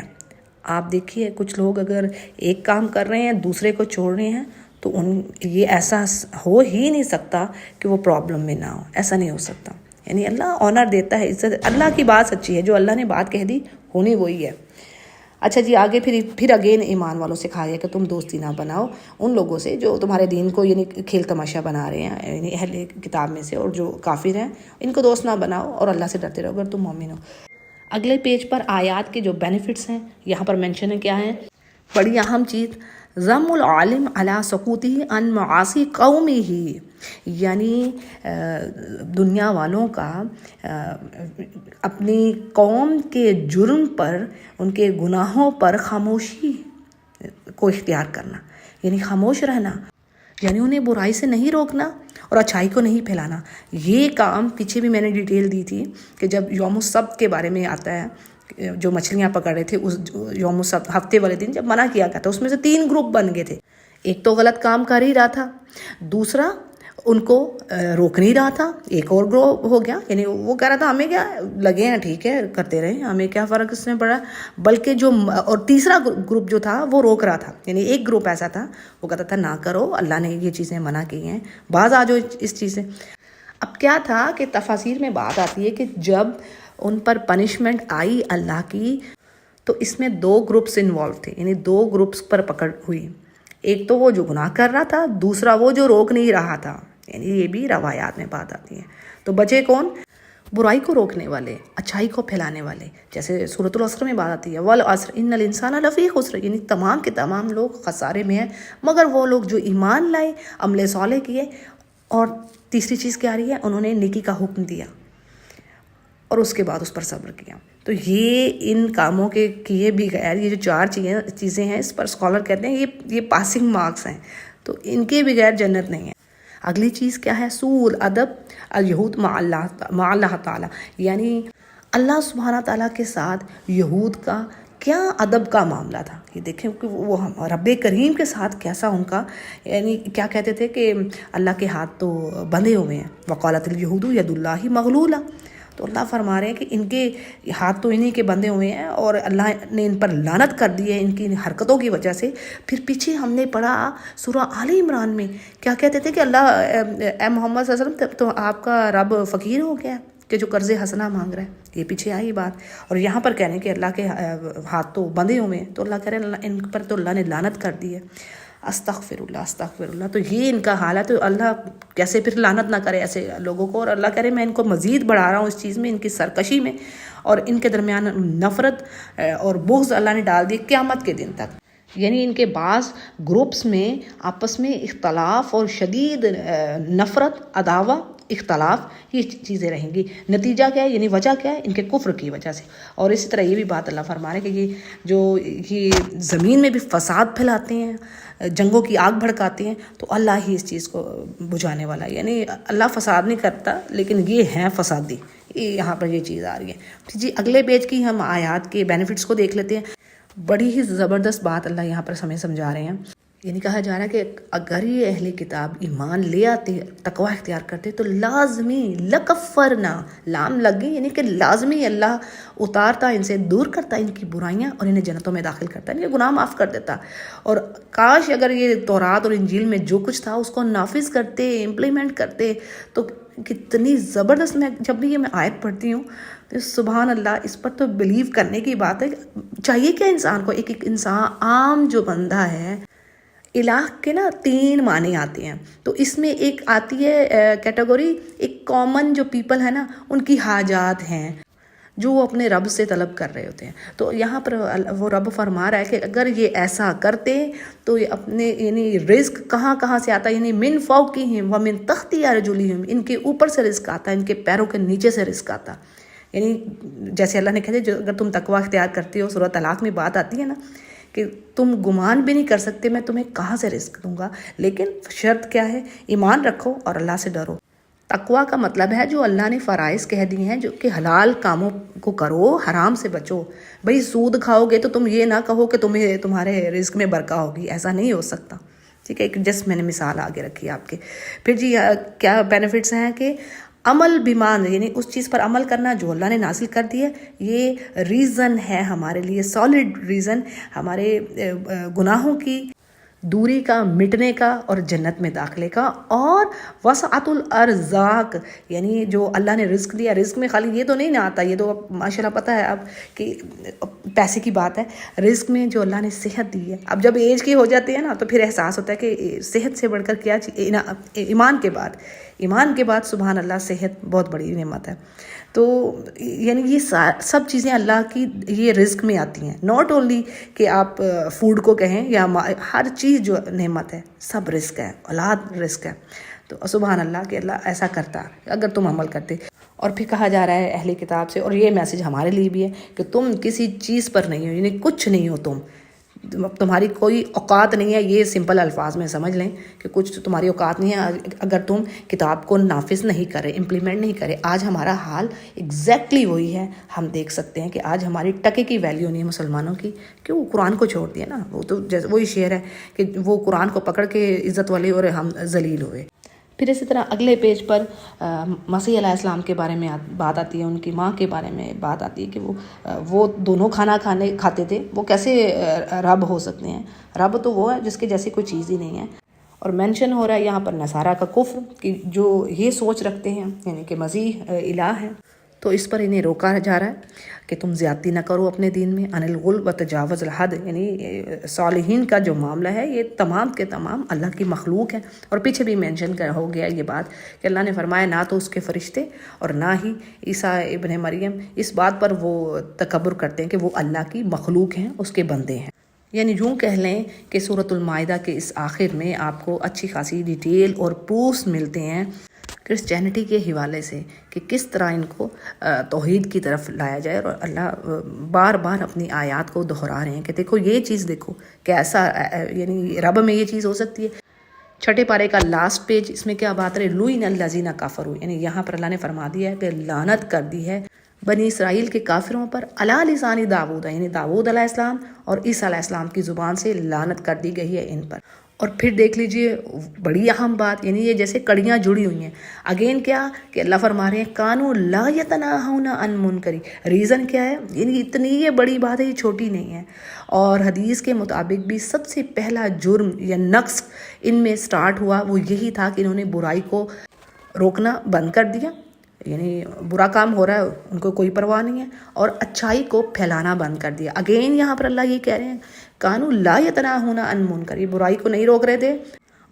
آپ دیکھیے کچھ لوگ اگر ایک کام کر رہے ہیں دوسرے کو چھوڑ رہے ہیں تو یہ ایسا ہو ہی نہیں سکتا کہ وہ پرابلم میں نہ ہو. ایسا نہیں ہو سکتا. یعنی اللہ آنر دیتا ہے، عزت. اللہ کی بات سچی ہے، جو اللہ نے بات کہہ دی ہونی وہی ہے. اچھا جی، آگے پھر اگین ایمان والوں سے کہا گیا کہ تم دوستی نہ بناؤ ان لوگوں سے جو تمہارے دین کو یعنی کھیل تماشا بنا رہے ہیں، یعنی اہل کتاب میں سے، اور جو کافر ہیں ان کو دوست نہ بناؤ اور اللہ سے ڈرتے رہو اگر تم مومن ہو. اگلے پیج پر آیات کے جو بینیفٹس ہیں یہاں پر مینشن ہے. کیا ہیں؟ بڑی اہم چیز، ضم العالم علی سقوطہ عن معاصی قومہ، یعنی دنیا والوں کا اپنی قوم کے جرم پر، ان کے گناہوں پر خاموشی کو اختیار کرنا، یعنی خاموش رہنا، یعنی انہیں برائی سے نہیں روکنا اور اچھائی کو نہیں پھیلانا. یہ کام پیچھے بھی میں نے ڈیٹیل دی تھی کہ جب یوم السبت کے بارے میں آتا ہے، جو مچھلیاں پکڑ رہے تھے اس یوم السبت ہفتے والے دن جب منع کیا گیا تھا، اس میں سے 3 گروپ بن گئے تھے. ایک تو غلط کام کر ہی رہا تھا، دوسرا ان کو روک نہیں رہا تھا، ایک اور گروہ ہو گیا، یعنی وہ کہہ رہا تھا ہمیں کیا لگے ہیں، ٹھیک ہے کرتے رہے، ہمیں کیا فرق اس میں پڑا. بلکہ اور تیسرا گروپ جو تھا وہ روک رہا تھا. یعنی ایک گروپ ایسا تھا وہ کہتا تھا نہ کرو، اللہ نے یہ چیزیں منع کی ہیں، باز آ جاؤ اس چیز سے. اب کیا تھا کہ تفاسیر میں بات آتی ہے کہ جب ان پر پنشمنٹ آئی اللہ کی تو اس میں 2 گروپس انوالو تھے، یعنی 2 گروپس پر پکڑ ہوئی. ایک تو وہ جو گناہ کر رہا تھا، دوسرا وہ جو روک نہیں رہا تھا. یعنی یہ بھی روایات میں بات آتی ہے. تو بچے کون؟ برائی کو روکنے والے، اچھائی کو پھیلانے والے. جیسے سورۃ العصر میں بات آتی ہے والعصر ان الانسان لفی خسر، یعنی تمام کے تمام لوگ خسارے میں ہیں مگر وہ لوگ جو ایمان لائے، عمل صالح کیے. اور تیسری چیز کیا آ رہی ہے، انہوں نے نیکی کا حکم دیا اور اس کے بعد اس پر صبر کیا. تو یہ ان کاموں کے کیے بھی غیر یہ جو 4 چیزیں ہیں اس پر اسکالر کہتے ہیں یہ پاسنگ مارکس ہیں، تو ان کے بغیر جنت نہیں ہے. اگلی چیز کیا ہے؟ سوء الادب الیہود مع اللہ تعالیٰ، یعنی اللہ سبحانہ تعالیٰ کے ساتھ یہود کا کیا ادب کا معاملہ تھا. یہ دیکھیں کہ وہ رب کریم کے ساتھ کیسا ان کا، یعنی کیا کہتے تھے کہ اللہ کے ہاتھ تو بندھے ہوئے ہیں. وقالت الیہود ید اللہ مغلولہ، تو اللہ فرما رہے ہیں کہ ان کے ہاتھ تو انہی کے بندھے ہوئے ہیں اور اللہ نے ان پر لعنت کر دی ہے ان کی حرکتوں کی وجہ سے. پھر پیچھے ہم نے پڑھا سورہ آل عمران میں کیا کہتے تھے کہ اللہ اے محمد صلی اللہ علیہ وسلم تو آپ کا رب فقیر ہو گیا کہ جو قرض حسنہ مانگ رہا ہے. یہ پیچھے آئی بات. اور یہاں پر کہنے کہ اللہ کے ہاتھ تو بندھے ہوئے ہیں، تو اللہ کہہ رہے ہیں ان پر تو اللہ نے لعنت کر دی ہے. استغفر اللہ استغفر اللہ. تو یہ ان کا حال ہے. تو اللہ کیسے پھر لعنت نہ کرے ایسے لوگوں کو. اور اللہ کہہ رہے میں ان کو مزید بڑھا رہا ہوں اس چیز میں، ان کی سرکشی میں، اور ان کے درمیان نفرت اور بغض اللہ نے ڈال دی قیامت کے دن تک. یعنی ان کے بعض گروپس میں آپس میں اختلاف اور شدید نفرت، عداوت، اختلاف، یہ چیزیں رہیں گی. نتیجہ کیا ہے؟ یعنی وجہ کیا ہے؟ ان کے کفر کی وجہ سے. اور اسی طرح یہ بھی بات اللہ فرما رہے ہیں کہ یہ زمین میں بھی فساد پھیلاتے ہیں، جنگوں کی آگ بھڑکاتے ہیں، تو اللہ ہی اس چیز کو بجھانے والا ہے. یعنی اللہ فساد نہیں کرتا لیکن یہ ہیں فسادی. یہاں پر یہ چیز آ رہی ہے. جی اگلے پیج کی ہم آیات کے بینیفٹس کو دیکھ لیتے ہیں. بڑی ہی زبردست بات اللہ یہاں پر ہمیں سمجھا رہے ہیں یعنی کہا جا رہا ہے کہ اگر یہ اہل کتاب ایمان لے آتے، تقوی اختیار کرتے، تو لازمی لکفرنا، لام لگ گئی یعنی کہ لازمی اللہ اتارتا، ان سے دور کرتا ان کی برائیاں اور انہیں جنتوں میں داخل کرتا، ان کے گناہ معاف کر دیتا۔ اور کاش اگر یہ تورات اور انجیل میں جو کچھ تھا اس کو نافذ کرتے، امپلیمنٹ کرتے، تو کتنی زبردست۔ میں جب بھی یہ میں آیت پڑھتی ہوں تو سبحان اللہ، اس پر تو بلیو کرنے کی بات ہے۔ چاہیے کیا انسان کو، ایک انسان عام جو بندہ ہے، الہ کے نا 3 معنی آتے ہیں، تو اس میں ایک آتی ہے کیٹیگری، ایک کامن جو پیپل ہے نا، ان کی حاجات ہیں جو وہ اپنے رب سے طلب کر رہے ہوتے ہیں۔ تو یہاں پر وہ رب فرما رہا ہے کہ اگر یہ ایسا کرتے تو یہ اپنے یعنی رزق کہاں کہاں سے آتا ہے، یعنی من فوقہم ومن تحت ارجلہم، ان کے اوپر سے رزق آتا ہے، ان کے پیروں کے نیچے سے رزق آتا۔ یعنی جیسے اللہ نے کہا جو اگر تم تقوی اختیار کرتے ہو، سورہ طلاق میں بات آتی ہے نا کہ تم گمان بھی نہیں کر سکتے میں تمہیں کہاں سے رزق دوں گا، لیکن شرط کیا ہے؟ ایمان رکھو اور اللہ سے ڈرو۔ تقوی کا مطلب ہے جو اللہ نے فرائض کہہ دی ہیں، جو کہ حلال کاموں کو کرو، حرام سے بچو۔ بھئی سود کھاؤ گے تو تم یہ نہ کہو کہ تمہارے رزق میں برکہ ہوگی، ایسا نہیں ہو سکتا، ٹھیک ہے؟ جس میں نے مثال آگے رکھی آپ کے۔ پھر جی کیا بینیفٹس ہیں کہ عمل بیمان، یعنی اس چیز پر عمل کرنا جو اللہ نے نازل کر دی ہے، یہ ریزن ہے ہمارے لیے، سالڈ ریزن ہمارے گناہوں کی دوری کا، مٹنے کا اور جنت میں داخلے کا۔ اور وسعت الارزاق، یعنی جو اللہ نے رزق دیا، رزق میں خالی یہ تو نہیں نہ آتا، یہ تو ماشاءاللہ پتہ ہے اب کہ پیسے کی بات ہے، رزق میں جو اللہ نے صحت دی ہے۔ اب جب ایج کی ہو جاتی ہے نا تو پھر احساس ہوتا ہے کہ صحت سے بڑھ کر کیا چیز، ایمان کے بعد سبحان اللہ صحت بہت بڑی نعمت ہے۔ تو یعنی یہ سب چیزیں اللہ کی یہ رزق میں آتی ہیں، ناٹ اونلی کہ آپ فوڈ کو کہیں یا ہر چیز جو نعمت ہے سب رزق ہے، اولاد رزق ہے۔ تو سبحان اللہ کہ اللہ ایسا کرتا اگر تم عمل کرتے۔ اور پھر کہا جا رہا ہے اہل کتاب سے، اور یہ میسج ہمارے لیے بھی ہے کہ تم کسی چیز پر نہیں ہو، یعنی کچھ نہیں ہو، تمہاری کوئی اوقات نہیں ہے۔ یہ سمپل الفاظ میں سمجھ لیں کہ کچھ تمہاری اوقات نہیں ہے اگر تم کتاب کو نافذ نہیں کرے، امپلیمنٹ نہیں کرے۔ آج ہمارا حال ایگزیکٹلی وہی ہے، ہم دیکھ سکتے ہیں کہ آج ہماری ٹکے کی ویلیو نہیں ہے مسلمانوں کی، کہ وہ قرآن کو چھوڑ دیا نا۔ وہ تو جیسے وہی شعر ہے کہ وہ قرآن کو پکڑ کے عزت والے اور ہم ذلیل ہوئے۔ پھر اسی طرح اگلے پیج پر مسیح علیہ السلام کے بارے میں بات آتی ہے، ان کی ماں کے بارے میں بات آتی ہے کہ وہ دونوں کھانا کھاتے تھے، وہ کیسے رب ہو سکتے ہیں؟ رب تو وہ ہے جس کے جیسی کوئی چیز ہی نہیں ہے۔ اور مینشن ہو رہا ہے یہاں پر نصارہ کا کفر، کہ جو یہ سوچ رکھتے ہیں یعنی کہ مسیح الہ ہے، تو اس پر انہیں روکا جا رہا ہے کہ تم زیادتی نہ کرو اپنے دین میں، ان الغل و تجاوز الحد، یعنی صالحین کا جو معاملہ ہے یہ تمام کے تمام اللہ کی مخلوق ہے۔ اور پیچھے بھی مینشن ہو گیا یہ بات کہ اللہ نے فرمایا نہ تو اس کے فرشتے اور نہ ہی عیسیٰ ابن مریم اس بات پر وہ تکبر کرتے ہیں کہ وہ اللہ کی مخلوق ہیں، اس کے بندے ہیں۔ یعنی یوں کہہ لیں کہ سورۃ المائدہ کے اس آخر میں آپ کو اچھی خاصی ڈیٹیل اور پروفس ملتے ہیں کرسچینٹی کے حوالے سے کہ کس طرح ان کو توحید کی طرف لایا جائے۔ اور اللہ بار بار اپنی آیات کو دہرا رہے ہیں کہ دیکھو یہ چیز، دیکھو کیسا یعنی رب میں یہ چیز ہو سکتی ہے۔ چھٹے پارے کا لاسٹ پیج، اس میں کیا بات ہے؟ لوئن الذین کفروا، یعنی یہاں پر اللہ نے فرما دیا ہے کہ لعنت کر دی ہے بنی اسرائیل کے کافروں پر، علی لسان داؤد، یعنی داؤد علیہ السلام اور عیسیٰ علیہ السلام کی زبان سے لعنت کر دی گئی ہے ان پر۔ اور پھر دیکھ لیجئے بڑی اہم بات، یعنی یہ جیسے کڑیاں جڑی ہوئی ہیں۔ اگین کیا کہ اللہ فرما رہے ہیں کانوا لا یتناہون عن منکر، ریزن کیا ہے؟ یعنی اتنی یہ بڑی بات ہے، یہ چھوٹی نہیں ہے۔ اور حدیث کے مطابق بھی سب سے پہلا جرم یا نقص ان میں سٹارٹ ہوا وہ یہی تھا کہ انہوں نے برائی کو روکنا بند کر دیا، یعنی برا کام ہو رہا ہے ان کو کوئی پرواہ نہیں ہے، اور اچھائی کو پھیلانا بند کر دیا۔ اگین یہاں پر اللہ یہ کہہ رہے ہیں کانوا لا یتناہون عن منکر، یہ برائی کو نہیں روک رہے تھے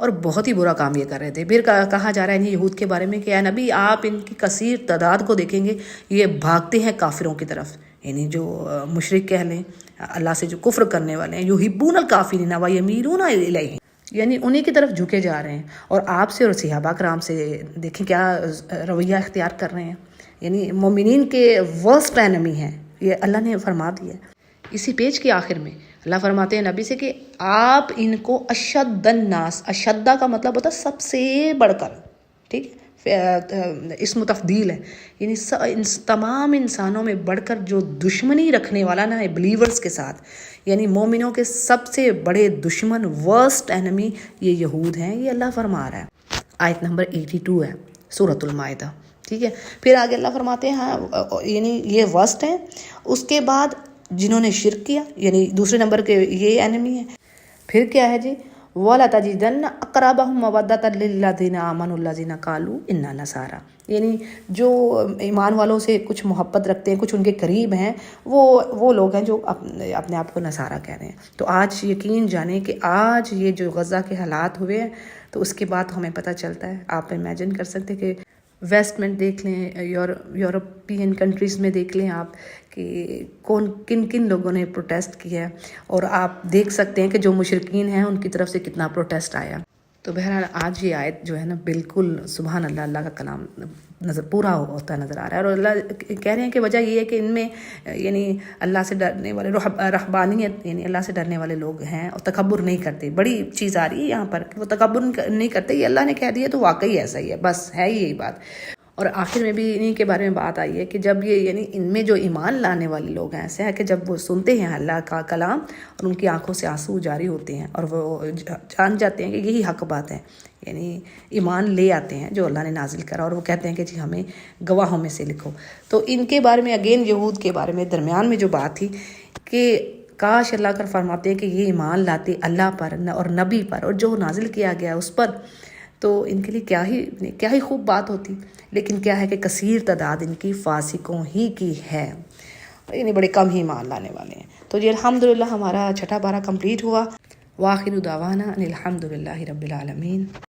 اور بہت ہی برا کام یہ کر رہے تھے۔ پھر کہا جا رہا ہے انہیں یہود کے بارے میں کہ اے نبی آپ ان کی کثیر تعداد کو دیکھیں گے، یہ بھاگتے ہیں کافروں کی طرف، یعنی جو مشرک کہہ لیں، اللہ سے جو کفر کرنے والے ہیں، یحبون الکافرین ویمیلون الیہم، یعنی انہی کی طرف جھکے جا رہے ہیں۔ اور آپ سے اور صحابہ کرام سے دیکھیں کیا رویہ اختیار کر رہے ہیں، یعنی مومنین کے ورسٹ اینمی ہیں، یہ اللہ نے فرما دیا ہے۔ اسی پیج کے آخر میں اللہ فرماتے ہیں نبی سے کہ آپ ان کو اشد الناس، اشدہ کا مطلب ہوتا ہے سب سے بڑھ کر، ٹھیک ہے، اسم تفضیل ہے، یعنی تمام انسانوں میں بڑھ کر جو دشمنی رکھنے والا نا ہے بلیورز کے ساتھ، یعنی مومنوں کے سب سے بڑے دشمن، ورسٹ انیمی یہ یہود ہیں، یہ اللہ فرما رہا ہے۔ آیت نمبر 82 ہے سورۃ المائدہ، ٹھیک ہے۔ پھر آگے اللہ فرماتے ہیں ہاں یعنی یہ ورسٹ ہیں، اس کے بعد جنہوں نے شرک کیا یعنی دوسرے نمبر کے یہ انیمی ہے۔ پھر کیا ہے جی، وَلَتَجِدَنَّ أَقْرَبَهُمْ مَوَدَّةً لِلَّذِينَ آمَنُوا الَّذِينَ قَالُوا إِنَّا نَصَارَىٰ، یعنی جو ایمان والوں سے کچھ محبت رکھتے ہیں، کچھ ان کے قریب ہیں، وہ لوگ ہیں جو اپنے آپ کو نصارہ کہہ رہے ہیں۔ تو آج یقین جانیں کہ آج یہ جو غزہ کے حالات ہوئے ہیں تو اس کے بعد ہمیں پتہ چلتا ہے، آپ امیجن کر سکتے کہ ویسٹ میں دیکھ لیں، یورپین کنٹریز میں دیکھ لیں آپ کہ کن لوگوں نے پروٹیسٹ کیا ہے، اور آپ دیکھ سکتے ہیں کہ جو مشرکین ہیں ان کی طرف سے کتنا پروٹیسٹ آیا۔ تو بہرحال آج یہ آیت جو ہے نا بالکل سبحان اللہ، اللہ کا کلام پورا ہوتا نظر آ رہا ہے، اور اللہ کہہ رہے ہیں کہ وجہ یہ ہے کہ ان میں یعنی اللہ سے ڈرنے والے رہبانیت، یعنی اللہ سے ڈرنے والے لوگ ہیں اور تکبر نہیں کرتے۔ بڑی چیز آ رہی ہے یہاں پر کہ وہ تکبر نہیں کرتے، یہ اللہ نے کہہ دیا تو واقعی ایسا ہی ہے، بس ہے یہی بات۔ اور آخر میں بھی انہی کے بارے میں بات آئی ہے کہ جب یہ یعنی ان میں جو ایمان لانے والے لوگ ہیں، ایسے ہے کہ جب وہ سنتے ہیں اللہ کا کلام اور ان کی آنکھوں سے آنسو جاری ہوتے ہیں اور وہ جان جاتے ہیں کہ یہی حق بات ہے، یعنی ایمان لے آتے ہیں جو اللہ نے نازل کرا، اور وہ کہتے ہیں کہ جی ہمیں گواہوں میں سے لکھو۔ تو ان کے بارے میں اگین یہود کے بارے میں درمیان میں جو بات تھی کہ کاش اللہ کر فرماتے ہیں کہ یہ ایمان لاتے اللہ پر اور نبی پر اور جو نازل کیا گیا اس پر، تو ان کے لیے کیا ہی خوب بات ہوتی۔ لیکن کیا ہے کہ کثیر تعداد ان کی فاسقوں ہی کی ہے، یعنی بڑے کم ہی ایمان لانے والے ہیں۔ تو جی الحمدللہ ہمارا چھٹا پارہ کمپلیٹ ہوا۔ وآخر دعوانا ان الحمدللہ رب العالمین۔